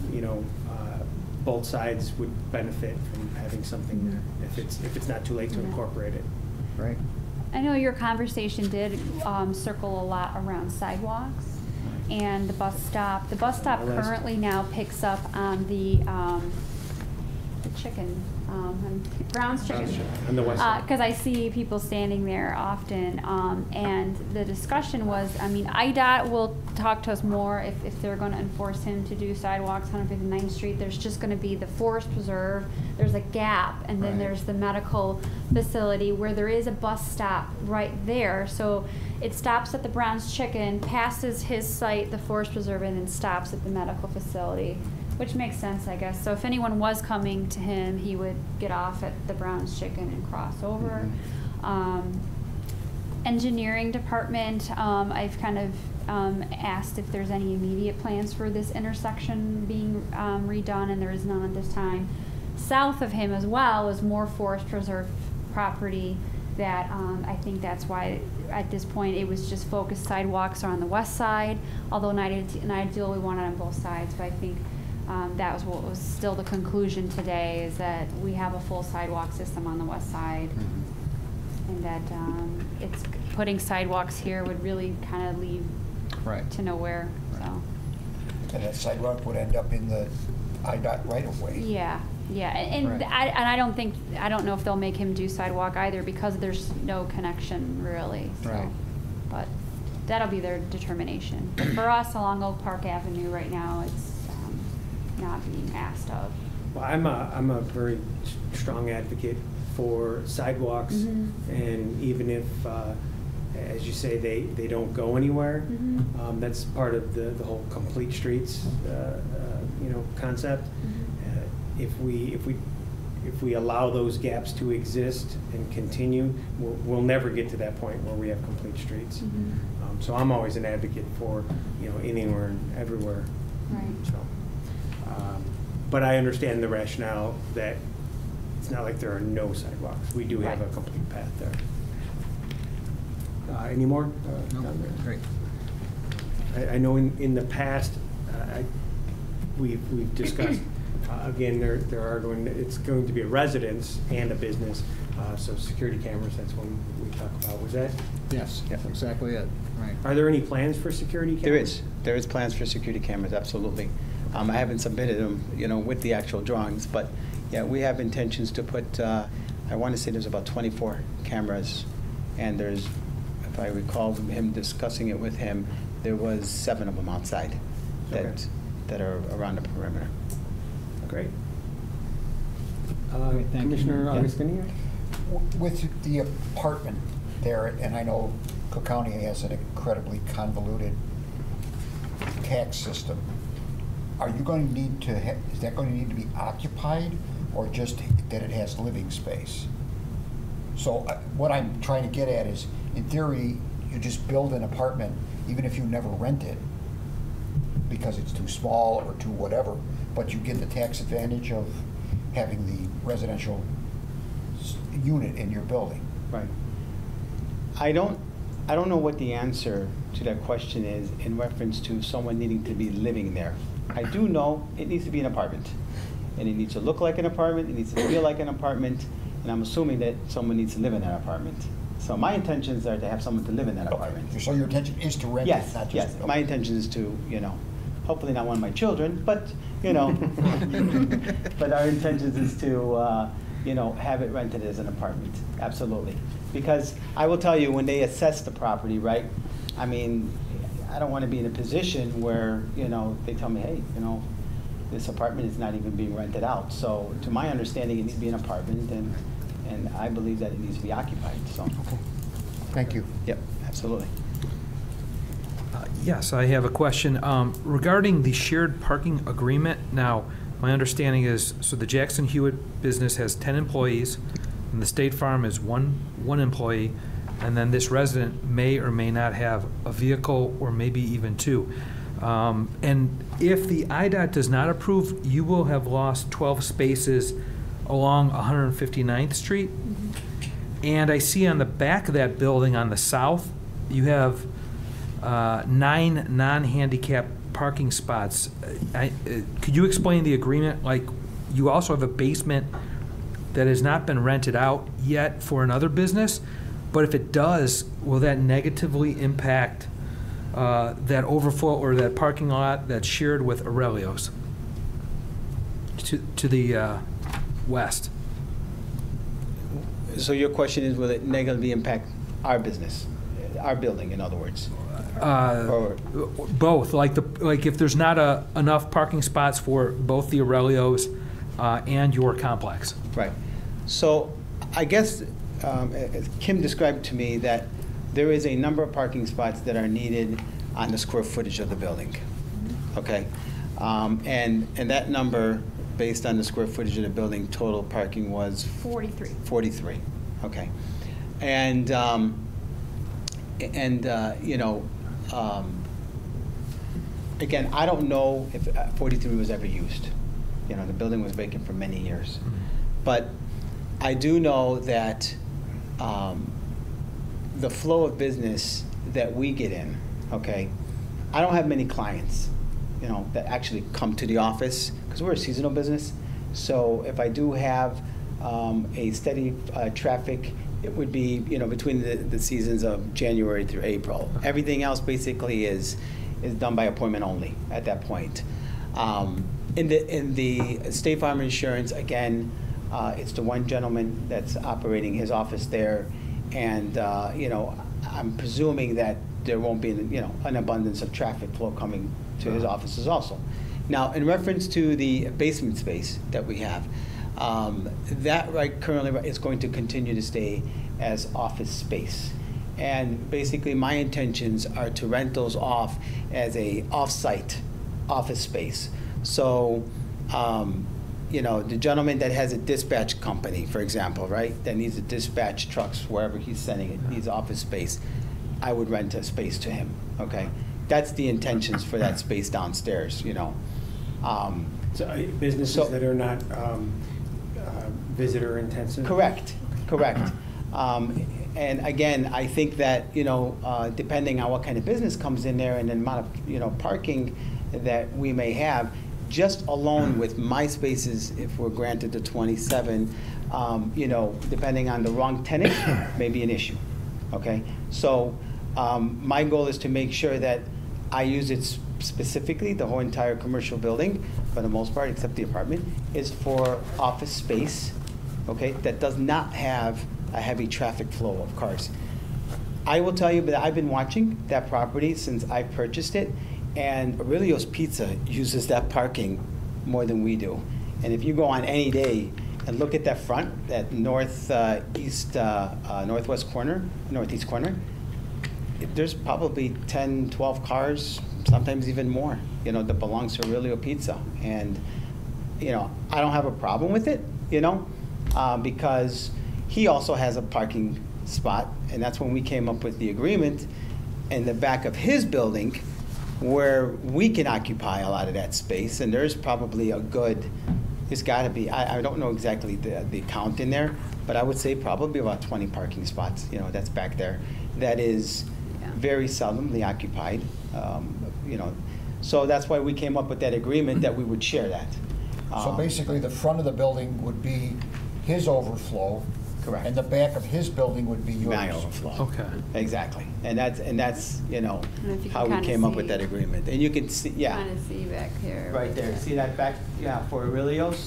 both sides would benefit from having something there, if it's not too late to Yeah. incorporate it. Right. I know your conversation did circle a lot around sidewalks and the bus stop. The bus stop Well, that's- currently now picks up on the chicken, Brown's Chicken. On the west side. Because I see people standing there often, and the discussion was, I mean, IDOT will talk to us more if they're going to enforce him to do sidewalks 159th Street. There's just going to be the forest preserve, there's a gap, and then Right. there's the medical facility where there is a bus stop right there. So it stops at the Brown's Chicken, passes his site, the forest preserve, and then stops at the medical facility. Which makes sense, I guess. So if anyone was coming to him, he would get off at the Brown's Chicken and cross over. Engineering department, I've kind of asked if there's any immediate plans for this intersection being redone, and there is none at this time. South of him as well is more forest preserve property that I think that's why at this point it was just focused sidewalks are on the west side, although not ideally we want it on both sides, but I think that was what was still the conclusion today, is that we have a full sidewalk system on the west side, and that it's putting sidewalks here would really kind of lead Right. to nowhere. So And that sidewalk would end up in the IDOT right-of-way. yeah, and Right. I don't know if they'll make him do sidewalk either, because there's no connection really. So. Right. But that'll be their determination. But for us along Oak Park Avenue right now, it's not being asked of. Well, I'm a very strong advocate for sidewalks, and even if, as you say, they don't go anywhere, that's part of the whole complete streets, concept. If we allow those gaps to exist and continue, we'll never get to that point where we have complete streets. So I'm always an advocate for, anywhere and everywhere. Right. So, but I understand the rationale that it's not like there are no sidewalks. We do have a Right. complete path there. Any more? No, down there? great. I know in the past, we've discussed, again, it's going to be a residence and a business, so security cameras, that's one we talked about. Was that? Yes, Yeah. that's exactly it. Right. Are there any plans for security cameras? There is plans for security cameras, absolutely. I haven't submitted them, with the actual drawings, but yeah, we have intentions to put, I want to say there's about 24 cameras, and there's, if I recall him discussing it with him, there was 7 of them outside Okay. that are around the perimeter. Great. Great, thank you. Commissioner Yeah. Augustini? With the apartment there, and I know Cook County has an incredibly convoluted tax system, are you going to need to, is that going to need to be occupied, or just that it has living space? So what I'm trying to get at is, in theory, you just build an apartment, even if you never rent it, because it's too small or too whatever, but you get the tax advantage of having the residential unit in your building. Right. I don't know what the answer to that question is in reference to someone needing to be living there. I do know it needs to be an apartment, and it needs to look like an apartment, it needs to feel like an apartment, and I'm assuming that someone needs to live in that apartment. So my intentions are to have someone to live in that apartment. So your intention is to rent it, Yes, not just... yes. My intention is to, hopefully not one of my children, but, you know. But our intention is to, you know, have it rented as an apartment, absolutely. Because I will tell you, when they assess the property, right, I mean, I don't want to be in a position where, you know, they tell me, hey, you know, this apartment is not even being rented out. So to my understanding, it needs to be an apartment, and I believe that it needs to be occupied, so. Okay. Thank you. Yep, absolutely. Yes, I have a question regarding the shared parking agreement. Now, my understanding is, so the Jackson Hewitt business has 10 employees, and the State Farm is one employee, and then this resident may or may not have a vehicle or maybe even two. And if the IDOT does not approve, you will have lost 12 spaces along 159th Street. And I see on the back of that building on the south, you have 9 non-handicap parking spots. Could you explain the agreement? Like, you also have a basement that has not been rented out yet for another business, but if it does, will that negatively impact that overflow or that parking lot that's shared with Aurelio's to the west? So your question is, will it negatively impact our business, our building, in other words? Or Both, like if there's not enough parking spots for both the Aurelio's and your complex. right. So I guess Kim described to me that there is a number of parking spots that are needed on the square footage of the building. Okay, and that number, based on the square footage of the building, total parking was 43. 43. Okay, and you know, again, I don't know if 43 was ever used. You know, the building was vacant for many years, but I do know that the flow of business that we get in, okay, I don't have many clients, you know, that actually come to the office, because we're a seasonal business. So if I do have a steady traffic, it would be, you know, between the seasons of January through April. Everything else basically is done by appointment only at that point. In the State Farm Insurance, again, it's the one gentleman that's operating his office there, and you know, I'm presuming that there won't be, you know, an abundance of traffic flow coming to his offices also. Now, in reference to the basement space that we have, that right currently is going to continue to stay as office space. And basically, my intentions are to rent those off as a off-site office space. So, you know, the gentleman that has a dispatch company, for example, right, that needs to dispatch trucks wherever he's sending it, needs office space, I would rent a space to him, okay? That's the intentions for that space downstairs, you know. So businesses that are not visitor intensive? Correct, correct. And again, I think that, you know, depending on what kind of business comes in there and the amount of, you know, parking that we may have, just alone with my spaces, if we're granted the 27, you know, depending on the wrong tenant, may be an issue, okay? So my goal is to make sure that I use it specifically, the whole entire commercial building, for the most part, except the apartment, is for office space, okay, that does not have a heavy traffic flow of cars. I will tell you that I've been watching that property since I purchased it, and Aurelio's Pizza uses that parking more than we do. And if you go on any day and look at that front, that northeast corner, there's probably 10, 12 cars, sometimes even more, you know, that belongs to Aurelio Pizza. And, you know, I don't have a problem with it, you know, because he also has a parking spot, and that's when we came up with the agreement in the back of his building where we can occupy a lot of that space. And there's probably a good, it's got to be, I don't know exactly the count in there, but I would say probably about 20 parking spots, you know, that's back there. That is very seldomly occupied, you know. So that's why we came up with that agreement that we would share that. So basically, the front of the building would be his overflow. Correct. And the back of his building would be yours. My overflow. Okay. Exactly. And that's you know, And if you how can we kinda came up with see- that agreement. And you can see, yeah, Kind of see back here. right there. See that back, yeah, for Aurelio's?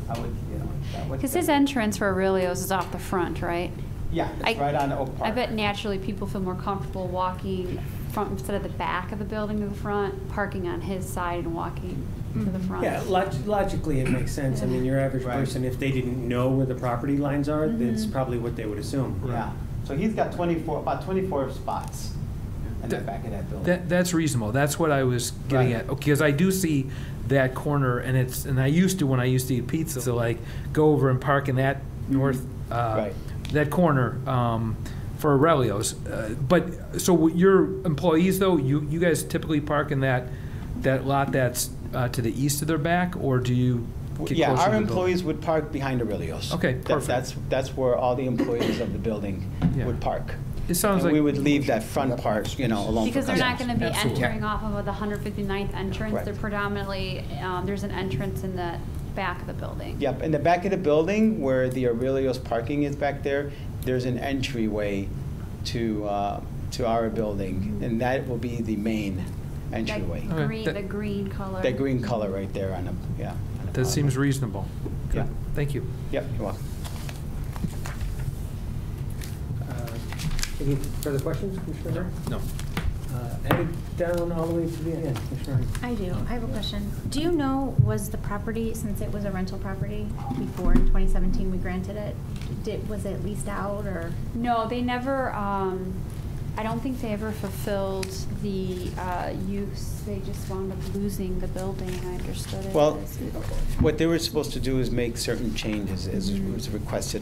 I would, you know, that would. Because his entrance for Aurelio's is off the front, right? Yeah, it's right on Oak Park. I bet naturally people feel more comfortable walking front instead of the back of the building to the front, parking on his side and walking to the front. Yeah, logically, it makes sense. I mean, your average Right. person, if they didn't know where the property lines are, that's probably what they would assume. Yeah, so he's got about 24 spots in the back of that building. That's reasonable. That's what I was getting Right. at. Because I do see that corner, and I used to, when I used to eat pizza, so like go over and park in that north, Right. that corner for Aurelio's. But, so your employees though, you guys typically park in that lot that's to the east of their back, or do you get Yeah, closer to our the building? employees would park behind Aurelio's. Okay, That- perfect. That's where all the employees of the building Yeah. would park. It sounds And like. we would leave that front part, you know, alone for Because they're not customers. going to be Absolutely. entering off of the 159th entrance. Right. They're predominantly, there's an entrance in the back of the building. Yep, in the back of the building where the Aurelio's parking is back there, there's an entryway to our building, and that will be the main entryway. That Okay. green, the green color. That green color right there on the, yeah. on the That bottom. seems reasonable. Good. Yeah. Thank you. Yep, you're welcome. Any further questions, Commissioner? No. Headed down all the way to the end, Commissioner. I do. I have a question. Do you know, was the property, since it was a rental property before in 2017 we granted it, was it leased out or? No, they never, I don't think they ever fulfilled the use. They just wound up losing the building, I understood it. Well, as. what they were supposed to do is make certain changes as was requested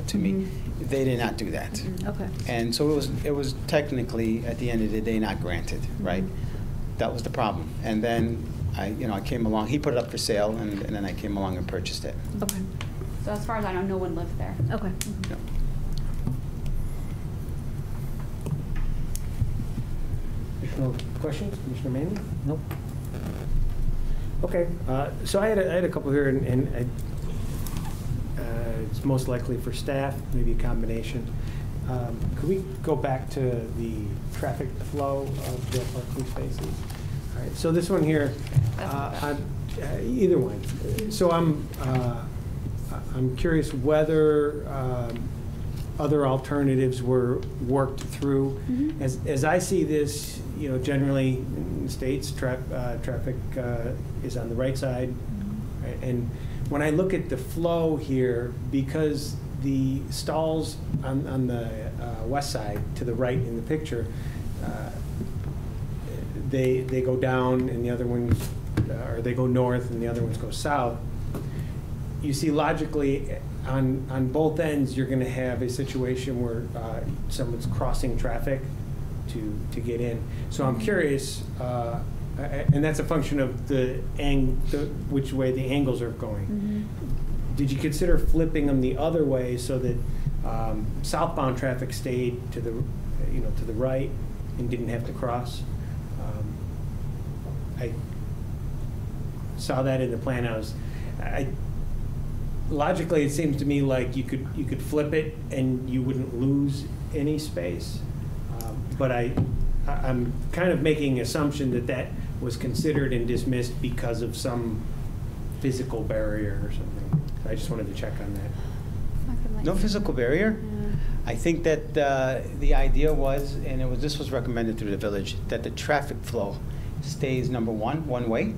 to me. They did not do that. Okay. And so it was technically, at the end of the day, not granted, right? That was the problem. And then I came along, he put it up for sale, and then I came along and purchased it. Okay. So as far as I know, no one lived there. Okay. Yeah. Additional questions, Commissioner Manning? Nope. Okay, so I had a couple here, and it's most likely for staff, maybe a combination. Could we go back to the traffic flow of the parking spaces? All right, so this one here, either one. So I'm curious whether other alternatives were worked through. As I see this, generally in the States, traffic is on the right side. Right? And when I look at the flow here, because the stalls on the west side to the right in the picture, they go down and the other ones, or they go north and the other ones go south. You see, logically, on both ends, you're going to have a situation where someone's crossing traffic to get in. So I'm curious, and that's a function of which way the angles are going. Did you consider flipping them the other way so that southbound traffic stayed to the right and didn't have to cross? I saw that in the plan. Logically, it seems to me like you could flip it and you wouldn't lose any space. But I'm kind of making an assumption that was considered and dismissed because of some physical barrier or something. I just wanted to check on that. No physical barrier? I think that the idea was, and this was recommended through the village, that the traffic flow stays, number one way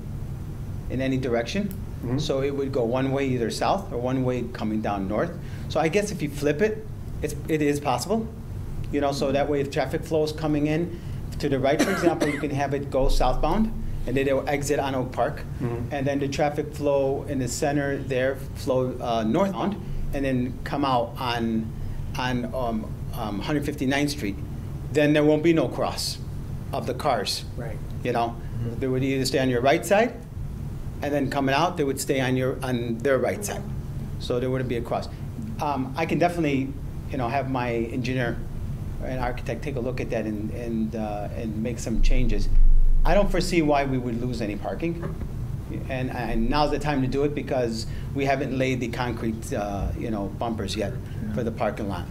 in any direction. So it would go one way either south or one way coming down north. So I guess if you flip it, it is possible. So that way if traffic flow is coming in to the right, for example, you can have it go southbound and then it'll exit on Oak Park. And then the traffic flow in the center there flow northbound and then come out on 159th Street. Then there won't be no cross of the cars. Right. They would either stay on your right side, and then coming out, they would stay on their right side. So there wouldn't be a cross. I can definitely, have my engineer and architect take a look at that and make some changes. I don't foresee why we would lose any parking. And now's the time to do it because we haven't laid the concrete, bumpers yet. for the parking lot.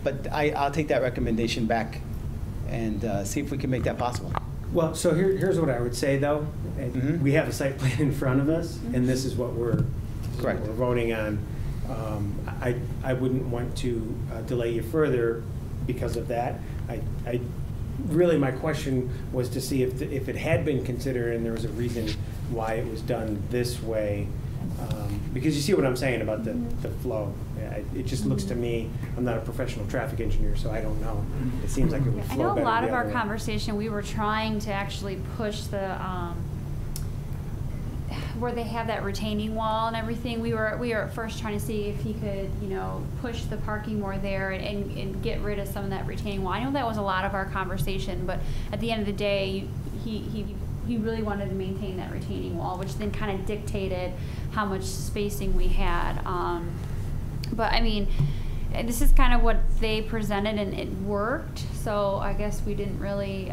But I'll take that recommendation back and see if we can make that possible. Well, so here's what I would say, though. Mhm. We have a site plan in front of us, and this is what we're Correct. we're voting on. I wouldn't want to delay you further because of that. Really, my question was to see if it had been considered and there was a reason why it was done this way. Because you see what I'm saying about the flow. Yeah, it just looks to me, I'm not a professional traffic engineer, so I don't know. It seems like it would I flow know a better lot the of our other way. conversation, we were trying to actually push the, where they have that retaining wall and everything. We were at first trying to see if he could, push the parking more there and get rid of some of that retaining wall. I know that was a lot of our conversation, but at the end of the day, he really wanted to maintain that retaining wall, which then kind of dictated how much spacing we had. But I mean, this is kind of what they presented, and it worked. So I guess we didn't really,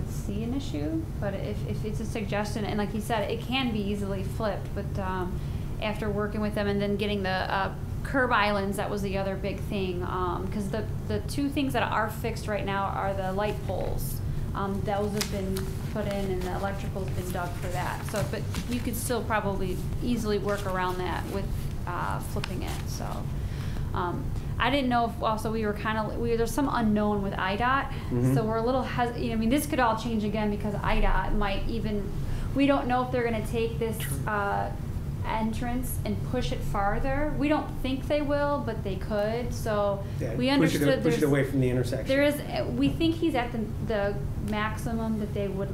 see an issue. But if it's a suggestion, and like you said, it can be easily flipped. But after working with them and then getting the curb islands, that was the other big thing. Because the two things that are fixed right now are the light poles. Those have been put in, and the electrical's been dug for that. So, but you could still probably easily work around that with flipping it. So, I didn't know if also we were there's some unknown with IDOT. Mhm. So we're a little this could all change again because IDOT might we don't know if they're going to take this entrance and push it farther. We don't think they will, but they could. So Yeah, we understood push it away from the intersection. we think he's at the maximum that they would,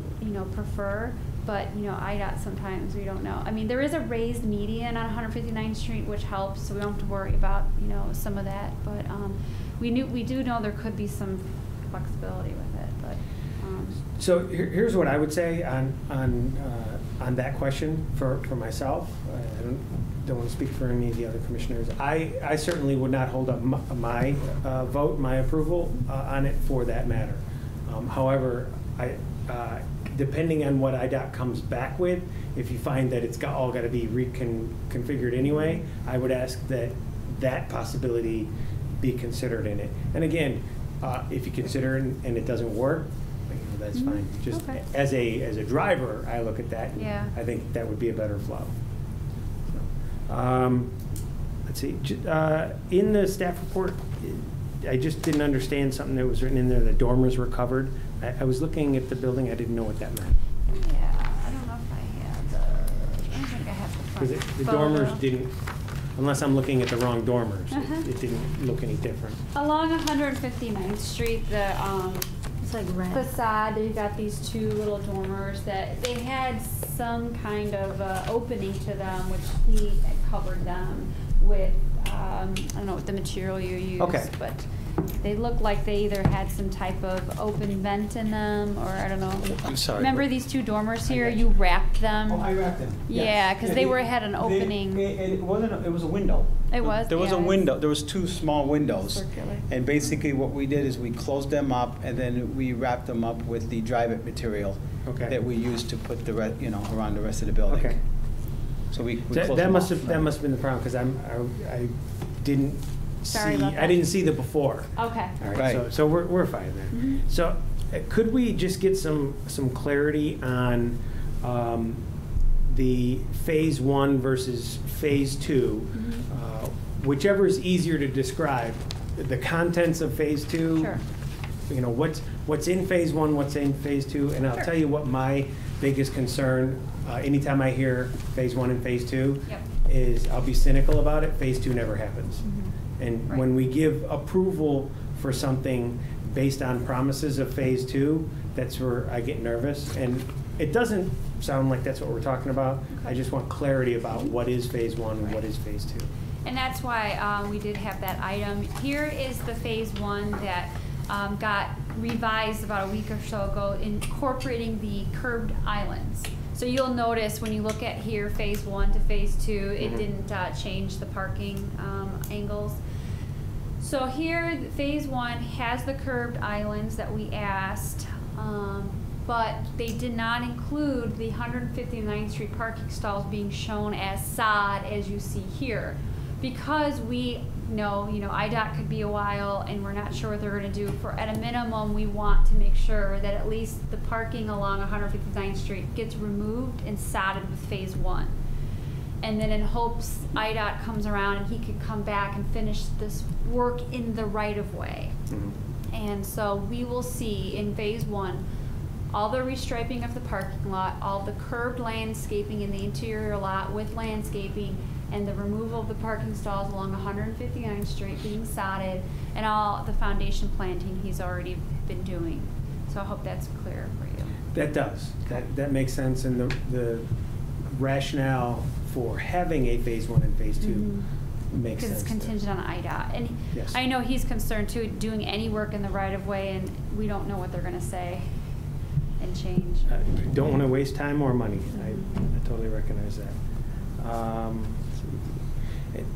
prefer, but, IDOT sometimes, we don't know. I mean, there is a raised median on 159th Street, which helps, so we don't have to worry about, some of that, but, we do know there could be some flexibility with it, but, So here's what I would say on that question for myself. I don't want to speak for any of the other commissioners. I certainly would not hold up my vote, my approval on it for that matter. However, depending on what IDOT comes back with, if you find that it's all got to be reconfigured anyway, I would ask that possibility be considered in it. And again, if you consider it and it doesn't work, that's fine. Just okay. as a driver, I look at that. And Yeah. I think that would be a better flow. Let's see. In the staff report, I just didn't understand something that was written in there. The dormers were covered. I was looking at the building. I didn't know what that meant. yeah, I don't know if I don't think I have the front Because the photo. dormers didn't, unless I'm looking at the wrong dormers, Uh-huh. it didn't look any different. Along 159th Street, the, It's like red. facade, you got these two little dormers that they had some kind of opening to them, which he had covered them with, I don't know what the material you used, Okay. but they looked like they either had some type of open vent in them, or I don't know. I'm sorry. Remember these two dormers here? You wrapped them. Oh, I wrapped them. Yes. Yeah, 'cause they had an opening. It wasn't, it was a window. It was. There was a yeah. window, there was two small windows. Circular. And basically what we did is we closed them up and then we wrapped them up with the drive-it material Okay. that we used to put around the rest of the building. Okay. So we That closed them must off. have been the problem, because I didn't Sorry see, about I that. didn't see the before. Okay. All right, Right. so we're fine there. Mhm. So could we just get some clarity on the phase 1 versus phase 2, whichever is easier to describe, the contents of phase 2? Sure. What's in phase 1, what's in phase 2, and I'll Sure. tell you what my biggest concern, anytime I hear phase 1 and phase 2, Yep. is I'll be cynical about it, phase 2 never happens. And Right. when we give approval for something based on promises of phase 2, that's where I get nervous. And it doesn't sound like that's what we're talking about. I just want clarity about what is phase 1 and what is phase 2. And that's why we did have that item. Here is the phase 1 that got revised about a week or so ago, incorporating the curved islands. So you'll notice when you look at here, phase 1 to phase 2, it Mhm. didn't change the parking angles. So here, phase 1 has the curved islands that we asked, but they did not include the 159th Street parking stalls being shown as sod as you see here. because we know, IDOT could be a while and we're not sure what they're gonna do, at a minimum, we want to make sure that at least the parking along 159th Street gets removed and sodded with phase 1. And then in hopes IDOT comes around and he could come back and finish this work in the right of way. Mm-hmm. And so we will see in phase 1, all the restriping of the parking lot, all the curbed landscaping in the interior lot with landscaping, and the removal of the parking stalls along 159th Street being sodded, and all the foundation planting he's already been doing. So I hope that's clear for you. That does. That makes sense, and the rationale for having a phase 1 and phase 2 makes sense. Because it's contingent on IDOT. And Yes. I know he's concerned too, doing any work in the right of way, and we don't know what they're gonna say and change. Don't want to waste time or money. I totally recognize that.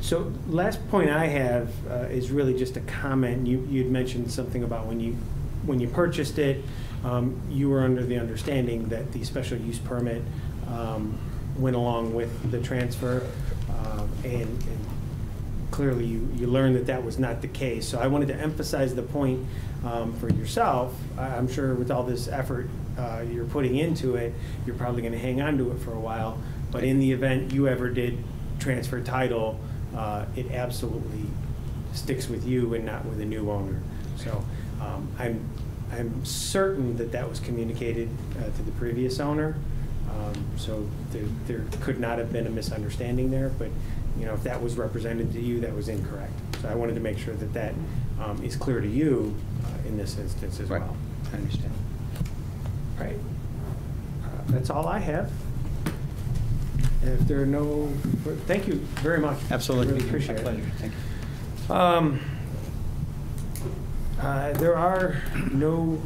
So last point I have is really just a comment. You'd mentioned something about when you purchased it, you were under the understanding that the special use permit went along with the transfer, and clearly you learned that that was not the case. So I wanted to emphasize the point for yourself. I'm sure with all this effort you're putting into it, you're probably going to hang on to it for a while. But in the event you ever did transfer title, it absolutely sticks with you and not with a new owner. So I'm certain that that was communicated to the previous owner. So there could not have been a misunderstanding there, but if that was represented to you, that was incorrect. So I wanted to make sure that that is clear to you in this instance as well. I understand. Right. That's all I have. If there are no, thank you very much. Absolutely. I really appreciate My it. pleasure. Thank you. There are no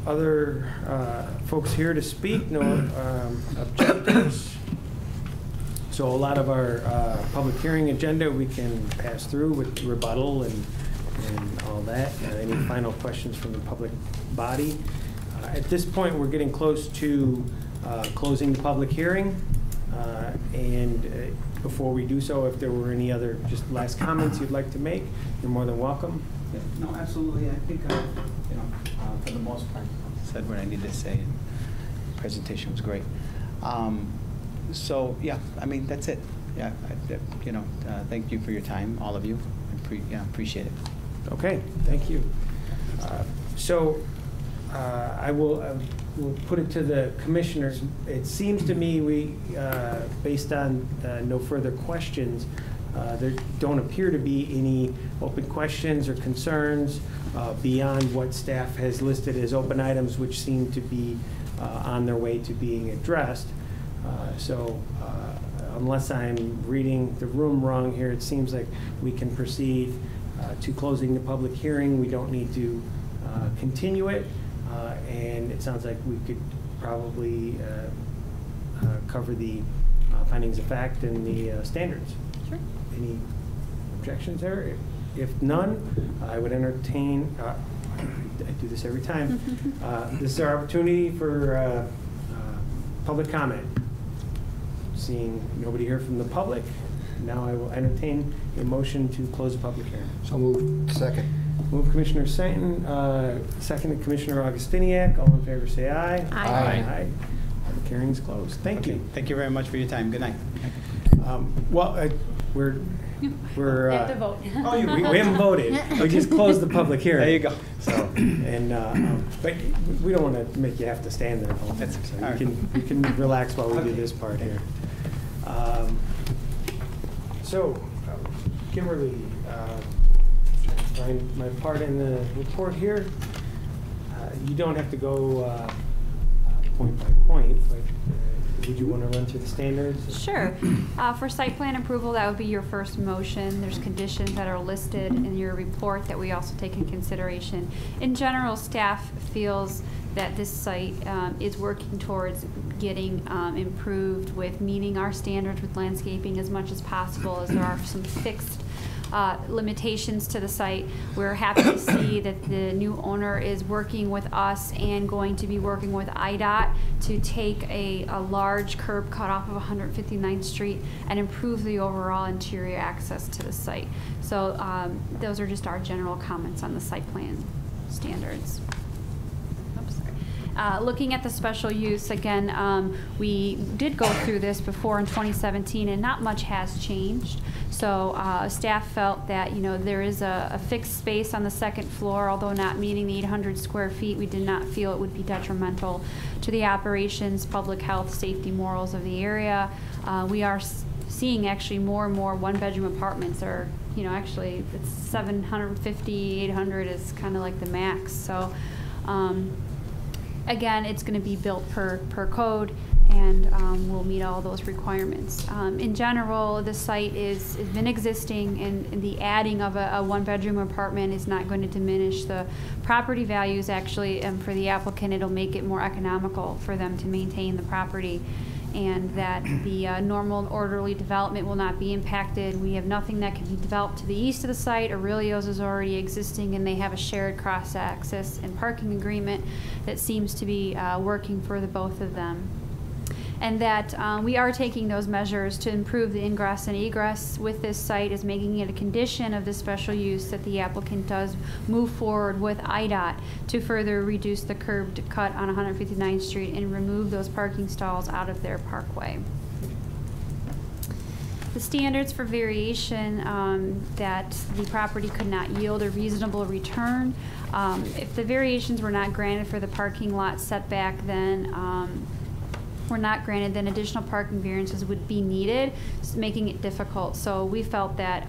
other folks here to speak, no objectors. So a lot of our public hearing agenda we can pass through with rebuttal and all that. Any final questions from the public body? At this point, we're getting close to closing the public hearing. And before we do so, if there were any other just last comments you'd like to make, you're more than welcome. No, absolutely. I think, for the most part, Said what I needed to say. Presentation was great. So yeah, I mean that's it. Yeah, thank you for your time, all of you. Appreciate it. Okay, thank you. I will put it to the commissioners. It seems to me we, based on no further questions, there don't appear to be any open questions or concerns beyond what staff has listed as open items, which seem to be on their way to being addressed. Unless I'm reading the room wrong here, it seems like we can proceed to closing the public hearing. We don't need to continue it, and it sounds like we could probably cover the findings of fact and the standards. Sure. Any objections there? If none, I would entertain, I do this every time. This is our opportunity for public comment. Seeing nobody here from the public, now I will entertain a motion to close the public hearing. So moved. Second. Move Commissioner Stanton, seconded Commissioner Augustiniak. All in favor say aye. Aye. Aye. Public hearing is closed. Thank you. Thank you very much for your time. Good night. We're We have to vote. Oh, we haven't voted. We just closed the public hearing. There you go. So, but we don't want to make you have to stand there. That's So all right. you can relax while we do this part here. Kimberly, find my part in the report here. You don't have to go point by point, but would you want to run through the standards? Sure. For site plan approval, that would be your first motion. There's conditions that are listed in your report that we also take in consideration. In general, staff feels that this site is working towards getting improved with meeting our standards with landscaping as much as possible, as there are some fixed limitations to the site. We're happy to see that the new owner is working with us and going to be working with IDOT to take a large curb cut off of 159th Street and improve the overall interior access to the site. So those are just our general comments on the site plan standards. Oops, sorry. Looking at the special use, again, we did go through this before in 2017, and not much has changed. So staff felt that, you know, there is a fixed space on the second floor, although not meeting the 800 square feet. We did not feel it would be detrimental to the operations, public health, safety, morals of the area. We are seeing actually more and more one-bedroom apartments are, you know, actually it's 750, 800 is kind of like the max. So again, it's going to be built per code, and will meet all those requirements. In general, the site has been existing, and the adding of a one-bedroom apartment is not going to diminish the property values. Actually, for the applicant, it'll make it more economical for them to maintain the property, and that the normal and orderly development will not be impacted. We have nothing that can be developed to the east of the site. Aurelio's is already existing, and they have a shared cross-access and parking agreement that seems to be working for the both of them. And that we are taking those measures to improve the ingress and egress with this site, is making it a condition of the special use that the applicant does move forward with IDOT to further reduce the curb cut on 159th Street and remove those parking stalls out of their parkway. The standards for variation, that the property could not yield a reasonable return. If the variations were not granted for the parking lot setback, then were not granted, then additional parking variances would be needed, making it difficult. So we felt that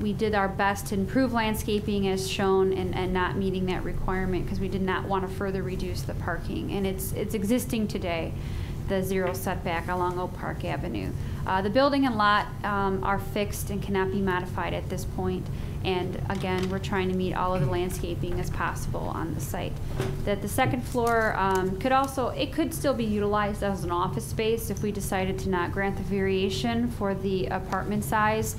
we did our best to improve landscaping as shown, and not meeting that requirement, because we did not want to further reduce the parking. And it's existing today, the zero setback along Oak Park Avenue. The building and lot are fixed and cannot be modified at this point. And again, we're trying to meet all of the landscaping as possible on the site. That the second floor could still be utilized as an office space if we decided to not grant the variation for the apartment size.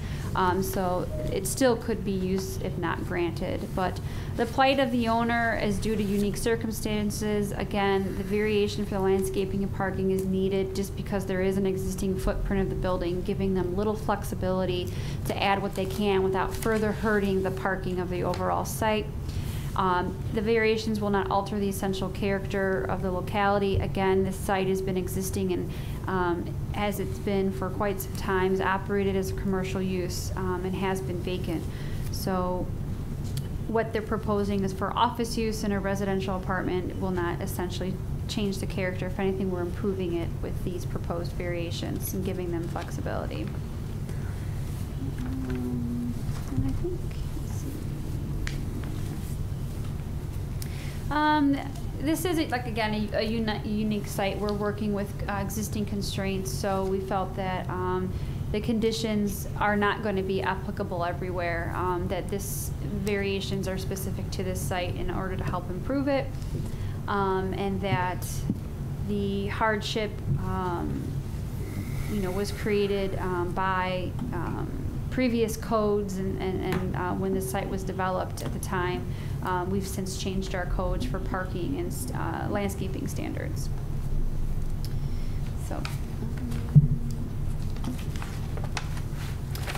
So it still could be used if not granted. But the plight of the owner is due to unique circumstances. Again, the variation for the landscaping and parking is needed just because there is an existing footprint of the building, giving them little flexibility to add what they can without further hurting the parking of the overall site. The variations will not alter the essential character of the locality. Again, this site has been existing, and as it's been for quite some time, is operated as a commercial use, and has been vacant. So what they're proposing is for office use in a residential apartment will not essentially change the character. If anything, we're improving it with these proposed variations and giving them flexibility. And I think, let's see. This is, like, again, a unique site. We're working with existing constraints, so we felt that the conditions are not going to be applicable everywhere, that this variations are specific to this site in order to help improve it, and that the hardship was created by previous codes, and when the site was developed at the time. We've since changed our codes for parking and landscaping standards. So,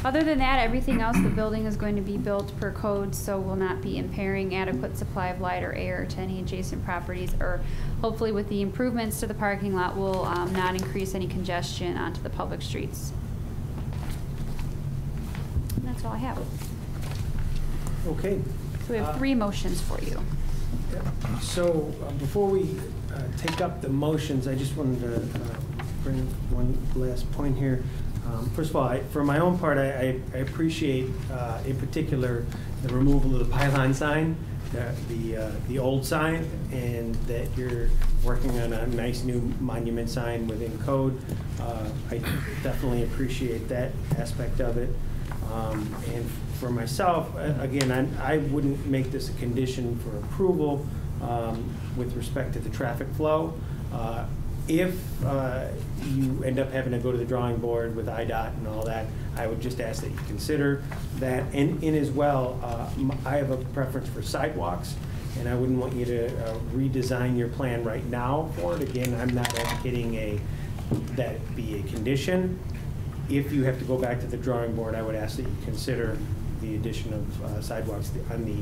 other than that, everything else, the building is going to be built per code, so will not be impairing adequate supply of light or air to any adjacent properties, or hopefully with the improvements to the parking lot will not increase any congestion onto the public streets. And that's all I have. Okay. So we have 3 motions for you. So before we take up the motions, I just wanted to bring one last point here. First of all, for my own part, I appreciate, in particular, the removal of the pylon sign, the old sign, and that you're working on a nice new monument sign within code. I definitely appreciate that aspect of it. And for myself, again, I wouldn't make this a condition for approval with respect to the traffic flow. If you end up having to go to the drawing board with IDOT and all that, I would just ask that you consider that. And in as well, I have a preference for sidewalks, and I wouldn't want you to redesign your plan right now for it. Again, I'm not advocating that be a condition. If you have to go back to the drawing board, I would ask that you consider the addition of sidewalks on the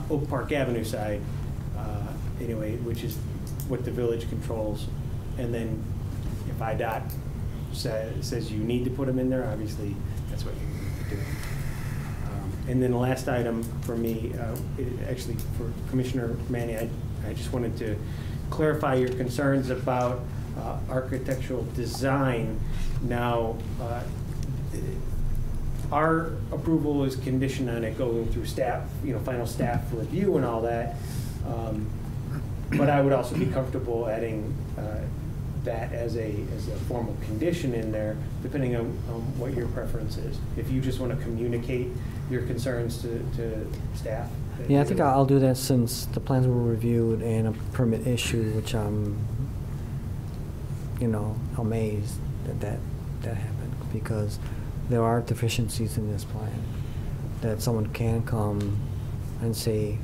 Oak Park Avenue side, anyway, which is what the village controls. And then if IDOT says you need to put them in there, obviously that's what you need to do. And then the last item for me, actually for Commissioner Manny, I just wanted to clarify your concerns about architectural design. Now, our approval is conditioned on it going through staff, final staff review and all that. But I would also be comfortable adding that as a formal condition in there, depending on what your preference is. If you just want to communicate your concerns to staff. Yeah, I think I'll do that since the plans were reviewed and a permit issued, which I'm, amazed that happened, because there are deficiencies in this plan that someone can come and say,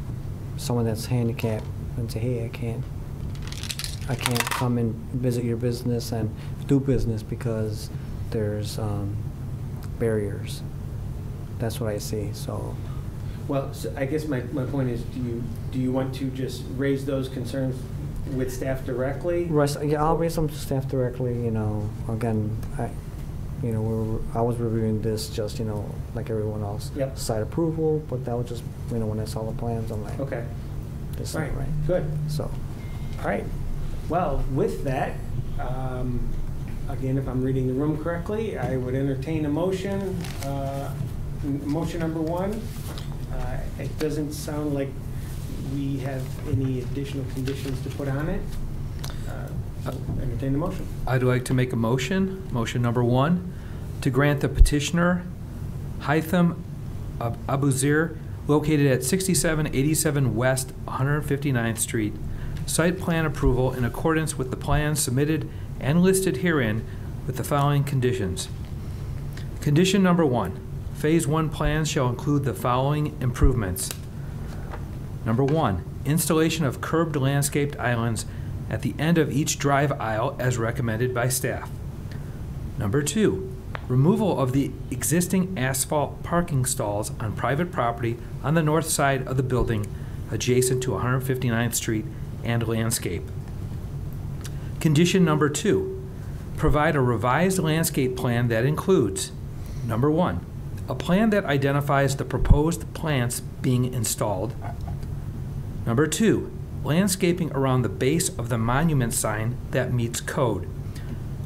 someone that's handicapped, and say, hey, I can't come and visit your business and do business because there's barriers. That's what I see. So, well, so I guess my point is, do you want to just raise those concerns with staff directly? Yeah, I'll raise them to staff directly. Again, I was reviewing this just like everyone else. Yep. Site approval, but that was just when I saw the plans, I'm like, okay, this right, is not right. good. So, all right. Well, with that, again, if I'm reading the room correctly, I would entertain a motion. Motion number one. It doesn't sound like we have any additional conditions to put on it. Entertain the motion. I'd like to make a motion number one, to grant the petitioner Haitham Abuzir, located at 6787 West 159th Street, site plan approval in accordance with the plans submitted and listed herein with the following conditions. Condition number one, Phase 1 plans shall include the following improvements. Number one, installation of curbed landscaped islands at the end of each drive aisle as recommended by staff. Number two, removal of the existing asphalt parking stalls on private property on the north side of the building adjacent to 159th Street and landscape. Condition number two, provide a revised landscape plan that includes, number one, a plan that identifies the proposed plants being installed. Number two, landscaping around the base of the monument sign that meets code.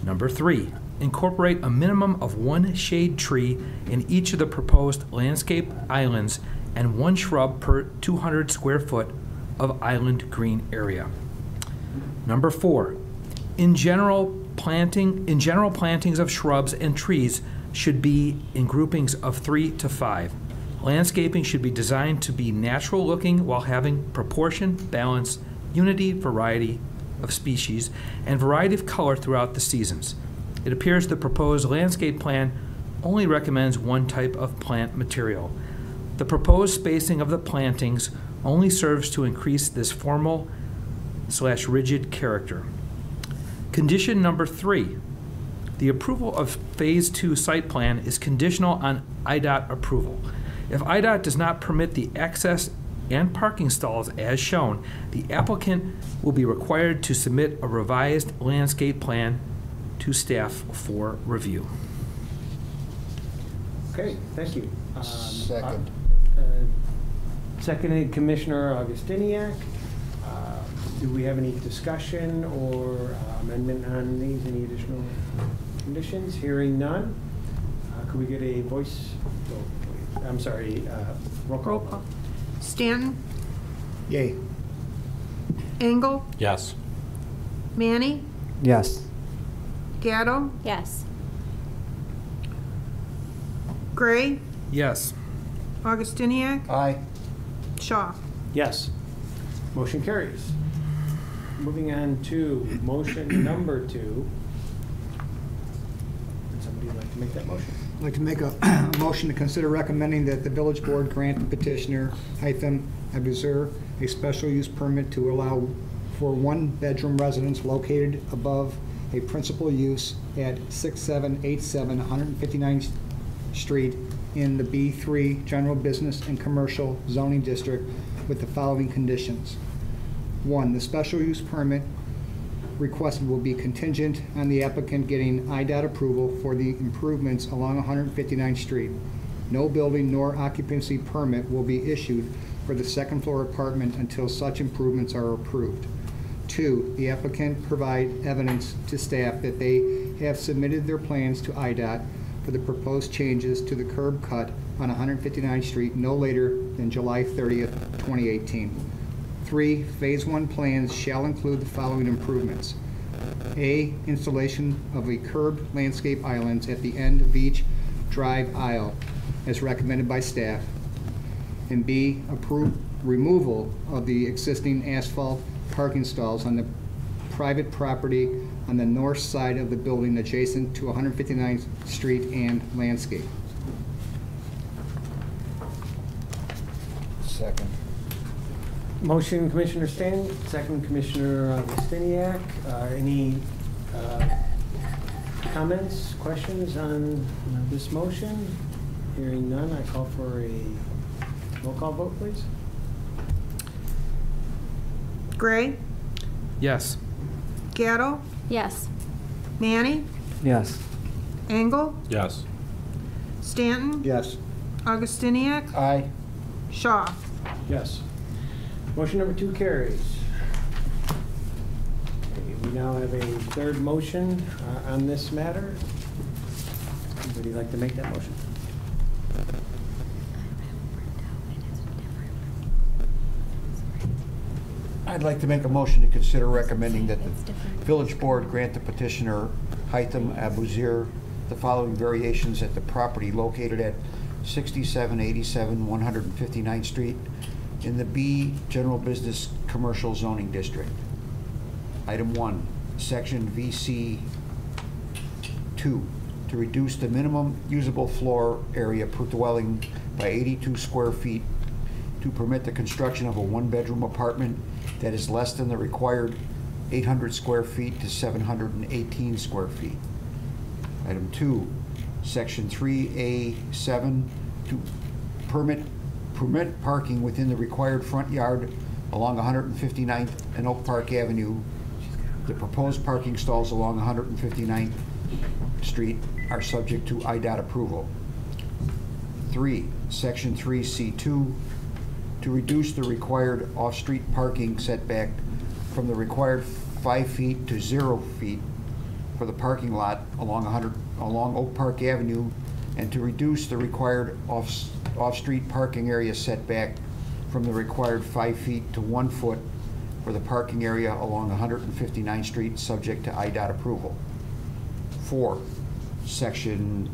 Number three, incorporate a minimum of one shade tree in each of the proposed landscape islands and one shrub per 200 square foot of island green area. Number four, in general plantings of shrubs and trees should be in groupings of 3 to 5. Landscaping should be designed to be natural looking while having proportion, balance, unity, variety of species, and variety of color throughout the seasons. It appears the proposed landscape plan only recommends one type of plant material. The proposed spacing of the plantings only serves to increase this formal/rigid character. Condition number three, the approval of Phase 2 site plan is conditional on IDOT approval. If IDOT does not permit the access and parking stalls as shown, the applicant will be required to submit a revised landscape plan to staff for review. Okay, thank you. Second. Seconded Commissioner Augustiniak. Do we have any discussion or amendment on these? Any additional conditions? Hearing none. Could we get a voice vote, please? I'm sorry, roll call. Roll call. Stanton? Yay. Engel? Yes. Manny? yes. Gatto? Yes. Gray? Yes. Augustiniak? Aye. Shaw? Yes. Motion carries. moving on to motion number 2. Would somebody like to make that motion? I'd like to make a motion to consider recommending that the village board grant the petitioner, Hytham Abuzur, a special use permit to allow for one-bedroom residence located above a principal use at 6787 159th Street in the B3 General Business and Commercial Zoning District with the following conditions. 1, the special use permit requested will be contingent on the applicant getting IDOT approval for the improvements along 159th Street. No building nor occupancy permit will be issued for the second floor apartment until such improvements are approved. 2, the applicant provide evidence to staff that they have submitted their plans to IDOT for the proposed changes to the curb cut on 159th Street no later than July 30th, 2018. 3, Phase 1 plans shall include the following improvements. A, installation of a curb landscape islands at the end of each drive aisle as recommended by staff. And B, removal of the existing asphalt parking stalls on the private property on the north side of the building adjacent to 159th Street and landscape. Second. Motion, Commissioner Stan, second, Commissioner Staniak. Any comments, questions on this motion? Hearing none, I call for a roll call vote, please. Gray, Yes. Gatto, Yes. Manny, Yes. Engel, Yes. Stanton, Yes. Augustiniak, Aye. Shaw. Yes. Motion number 2 carries. Okay, we now have a third motion on this matter. Anybody like to make that motion? I'd like to make a motion to consider recommending that the village board grant the petitioner, Hytham Abuzir, the following variations at the property located at 6787 159th Street in the B General Business Commercial Zoning District. Item 1, Section VC 2, to reduce the minimum usable floor area per dwelling by 82 square feet to permit the construction of a one-bedroom apartment that is less than the required 800 square feet to 718 square feet. Item 2, Section 3A7, to permit parking within the required front yard along 159th and Oak Park Avenue. The proposed parking stalls along 159th Street are subject to IDOT approval. 3, Section 3C2, to reduce the required off-street parking setback from the required 5 feet to 0 feet for the parking lot along Oak Park Avenue, and to reduce the required off-street parking area setback from the required 5 feet to 1 foot for the parking area along 159th Street, subject to IDOT approval. 4, Section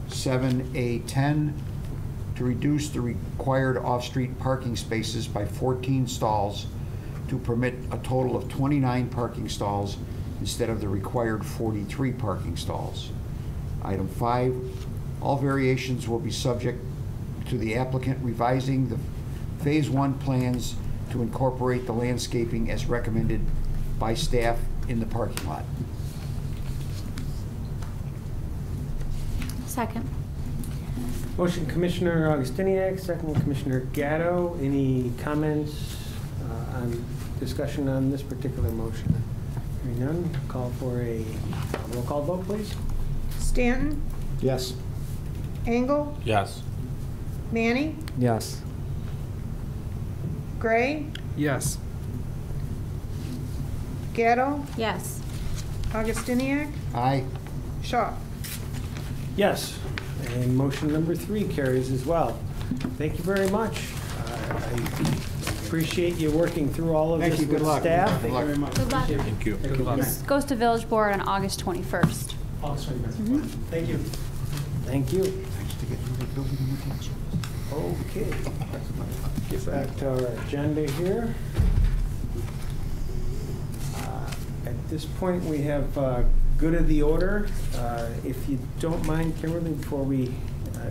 7A10, to reduce the required off-street parking spaces by 14 stalls to permit a total of 29 parking stalls instead of the required 43 parking stalls. Item 5, all variations will be subject to the applicant revising the Phase 1 plans to incorporate the landscaping as recommended by staff in the parking lot. Second. Motion, Commissioner Augustiniak, second, Commissioner Gatto. Any comments on discussion on this particular motion? Hearing none, call for a roll call vote, please. Stanton, Yes. Engel, Yes. Manny, Yes. Gray, Yes. Gatto, Yes. Augustiniak, Aye. Shaw. Yes, and motion number 3 carries as well. Thank you very much. I appreciate you working through all of Thank this you. Good with luck. staff. Good luck. Good luck. Thank you. Good luck. This goes to Village Board on August 21st. Thank you. Thank you. Okay. Get back to our agenda here. At this point, we have good of the order. If you don't mind, Kimberly, before we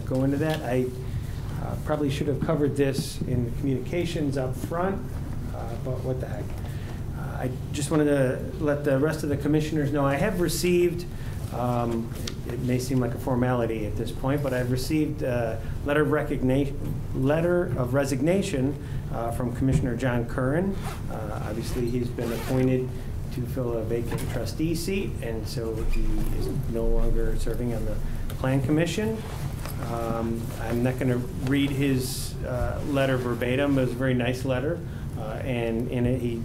go into that, I probably should have covered this in the communications up front, but what the heck. I just wanted to let the rest of the commissioners know I have received, it may seem like a formality at this point, but I've received a letter of resignation from Commissioner John Curran. Obviously, he's been appointed to fill a vacant trustee seat, and so he is no longer serving on the Plan Commission. I'm not going to read his letter verbatim. It was a very nice letter, and in it he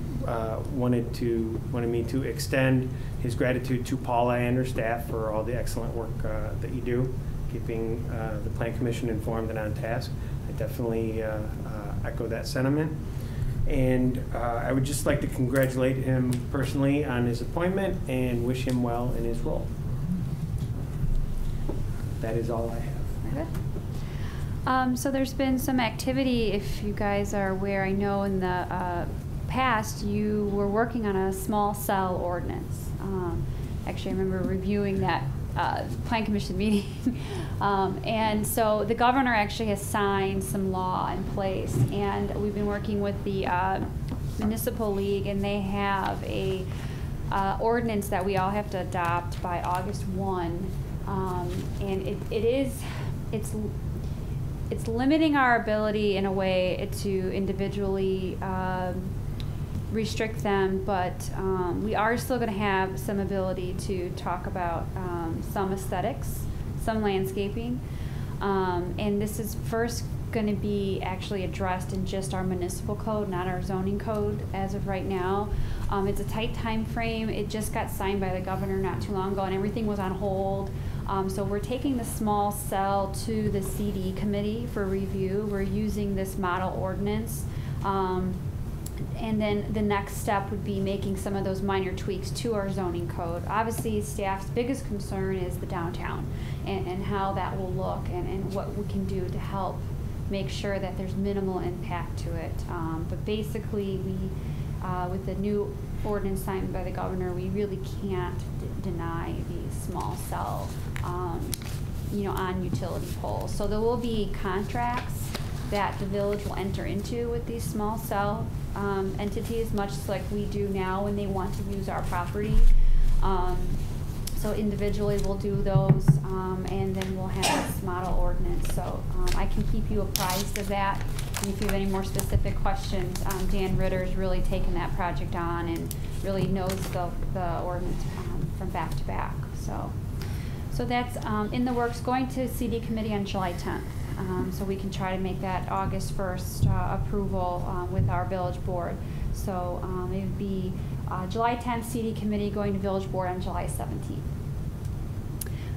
wanted me to extend his gratitude to Paula and her staff for all the excellent work that you do, keeping the Plan Commission informed and on task. I definitely echo that sentiment. And I would just like to congratulate him personally on his appointment and wish him well in his role. That is all I have. Okay. So there's been some activity, if you guys are aware. I know in the past you were working on a small cell ordinance. Actually, I remember reviewing that Plan Commission meeting. And so the governor actually has signed some law in place, and we've been working with the Municipal League, and they have a ordinance that we all have to adopt by August 1. And it's limiting our ability in a way to individually restrict them, but we are still going to have some ability to talk about some aesthetics, some landscaping, and this is first going to be actually addressed in just our municipal code, not our zoning code as of right now. It's a tight time frame. It just got signed by the governor not too long ago, and everything was on hold. So we're taking the small cell to the CD committee for review. We're using this model ordinance. And then the next step would be making some of those minor tweaks to our zoning code. Obviously, staff's biggest concern is the downtown and how that will look and what we can do to help make sure that there's minimal impact to it. But basically, with the new ordinance signed by the governor, we really can't deny the small cell, on utility poles. So there will be contracts that the village will enter into with these small cell entities, much like we do now when they want to use our property. So individually we'll do those, and then we'll have this model ordinance. So I can keep you apprised of that. And if you have any more specific questions, Dan Ritter's really taken that project on and really knows the ordinance from back to back. So that's in the works, going to CD committee on July 10th. So we can try to make that August 1st approval with our village board. So it would be July 10th CD committee, going to village board on July 17th.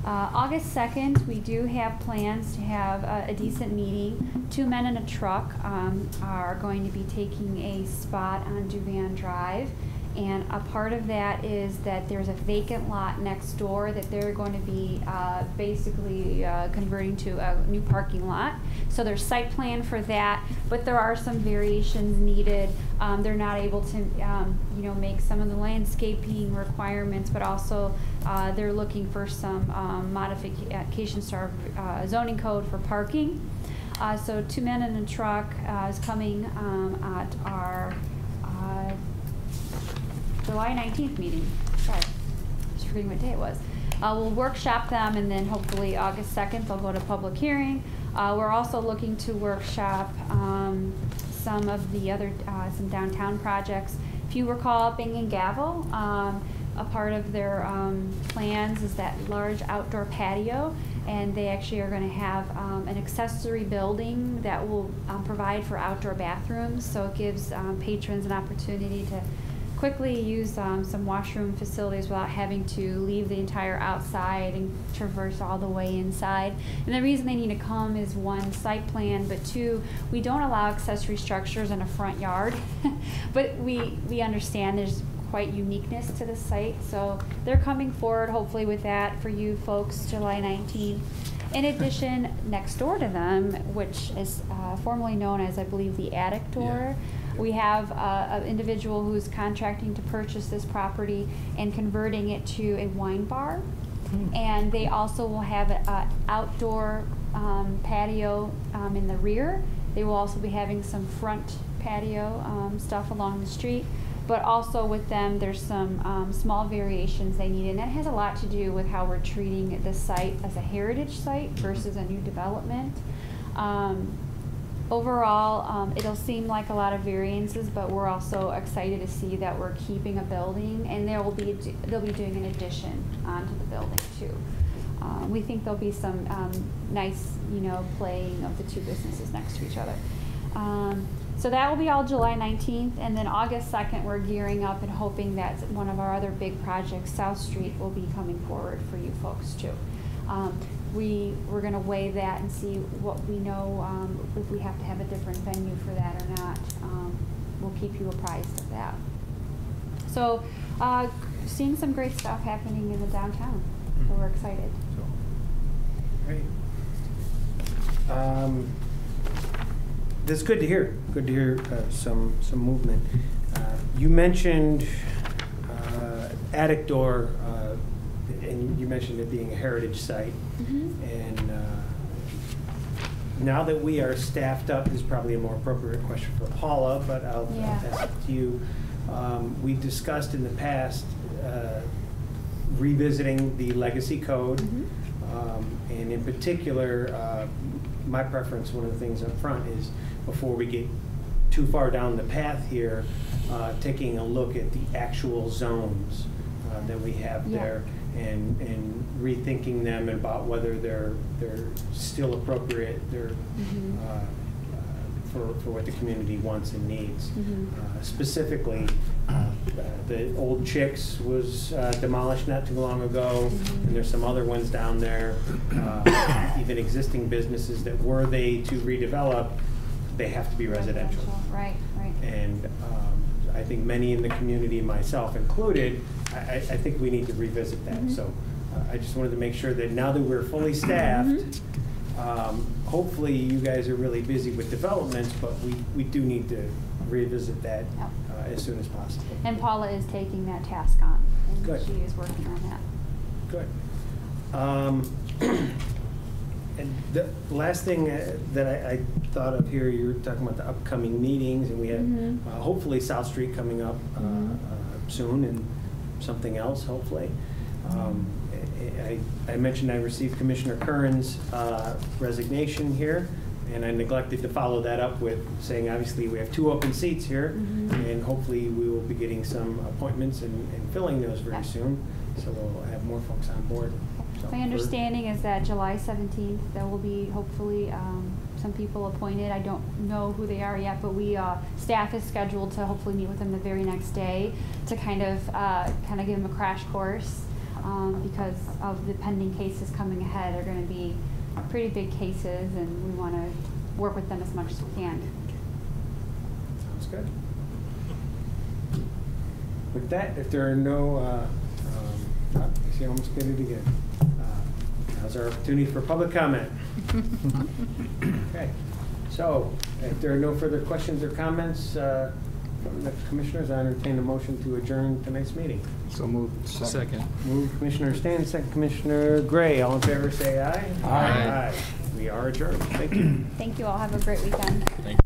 August 2nd, we do have plans to have a decent meeting. 2 men in a truck are going to be taking a spot on Duvan Drive. And a part of that is that there's a vacant lot next door that they're going to be basically converting to a new parking lot. So there's site plan for that, but there are some variations needed. They're not able to, make some of the landscaping requirements, but also they're looking for some modifications to our zoning code for parking. So 2 men in a truck is coming at our July 19th meeting. Sorry, just forgetting what day it was. We'll workshop them, and then hopefully August 2nd they'll go to public hearing. We're also looking to workshop some of the other some downtown projects. If you recall, Bing and Gavel, a part of their plans is that large outdoor patio, and they actually are going to have an accessory building that will provide for outdoor bathrooms. So it gives patrons an opportunity to quickly use some washroom facilities without having to leave the entire outside and traverse all the way inside. And the reason they need to come is 1, site plan, but 2, we don't allow accessory structures in a front yard. But we understand there's quite uniqueness to the site, so they're coming forward hopefully with that for you folks July 19th. In addition, next door to them, which is formerly known as, I believe, the attic door, We have an individual who's contracting to purchase this property and converting it to a wine bar. And they also will have an outdoor patio in the rear. They will also be having some front patio stuff along the street. But also with them, there's some small variations they need, and that has a lot to do with how we're treating this site as a heritage site versus a new development. Overall, it'll seem like a lot of variances, but we're also excited to see that we're keeping a building, and they'll be doing an addition onto the building too. We think there'll be some nice, playing of the two businesses next to each other. So that will be all July 19th, and then August 2nd, we're gearing up and hoping that one of our other big projects, South Street, will be coming forward for you folks too. We're going to weigh that and see what we know, if we have to have a different venue for that or not. We'll keep you apprised of that. So, seeing some great stuff happening in the downtown, so we're excited. Great. That's good to hear. Good to hear some movement. You mentioned attic door, and you mentioned it being a heritage site. And now that we are staffed up, this is probably a more appropriate question for Paula, but I'll pass it to you. We discussed in the past revisiting the legacy code, and in particular, my preference, one of the things up front is, before we get too far down the path here, taking a look at the actual zones that we have there, and rethinking them about whether they're still appropriate, for what the community wants and needs. Specifically, the old Chicks was demolished not too long ago, and there's some other ones down there. Even existing businesses that were they to redevelop, they have to be residential. Right. And I think many in the community, myself included, I think we need to revisit that. So I just wanted to make sure that now that we're fully staffed, hopefully you guys are really busy with developments, but we do need to revisit that as soon as possible. And Paula is taking that task on, and Good. she is working on that. Good. And the last thing that I thought of here, you were talking about the upcoming meetings, and we have hopefully South Street coming up soon, and something else hopefully. I mentioned I received Commissioner Curran's resignation here, and I neglected to follow that up with saying, obviously, we have 2 open seats here, and hopefully we will be getting some appointments and filling those very soon, so we'll have more folks on board. So My understanding is that July 17th, there will be hopefully some people appointed. I don't know who they are yet, but staff is scheduled to hopefully meet with them the very next day to kind of give them a crash course, because of the pending cases coming ahead are going to be pretty big cases, and we want to work with them as much as we can. Sounds good. With that, if there are no, I see I almost get it again. Now's our opportunity for public comment. Okay, so if there are no further questions or comments from the commissioners, I entertain a motion to adjourn tonight's meeting. So moved. Second. Move Commissioner Stan, second Commissioner Gray. All in favor, say aye. Aye. We are adjourned. Thank you. Thank you all. Have a great weekend. Thank you.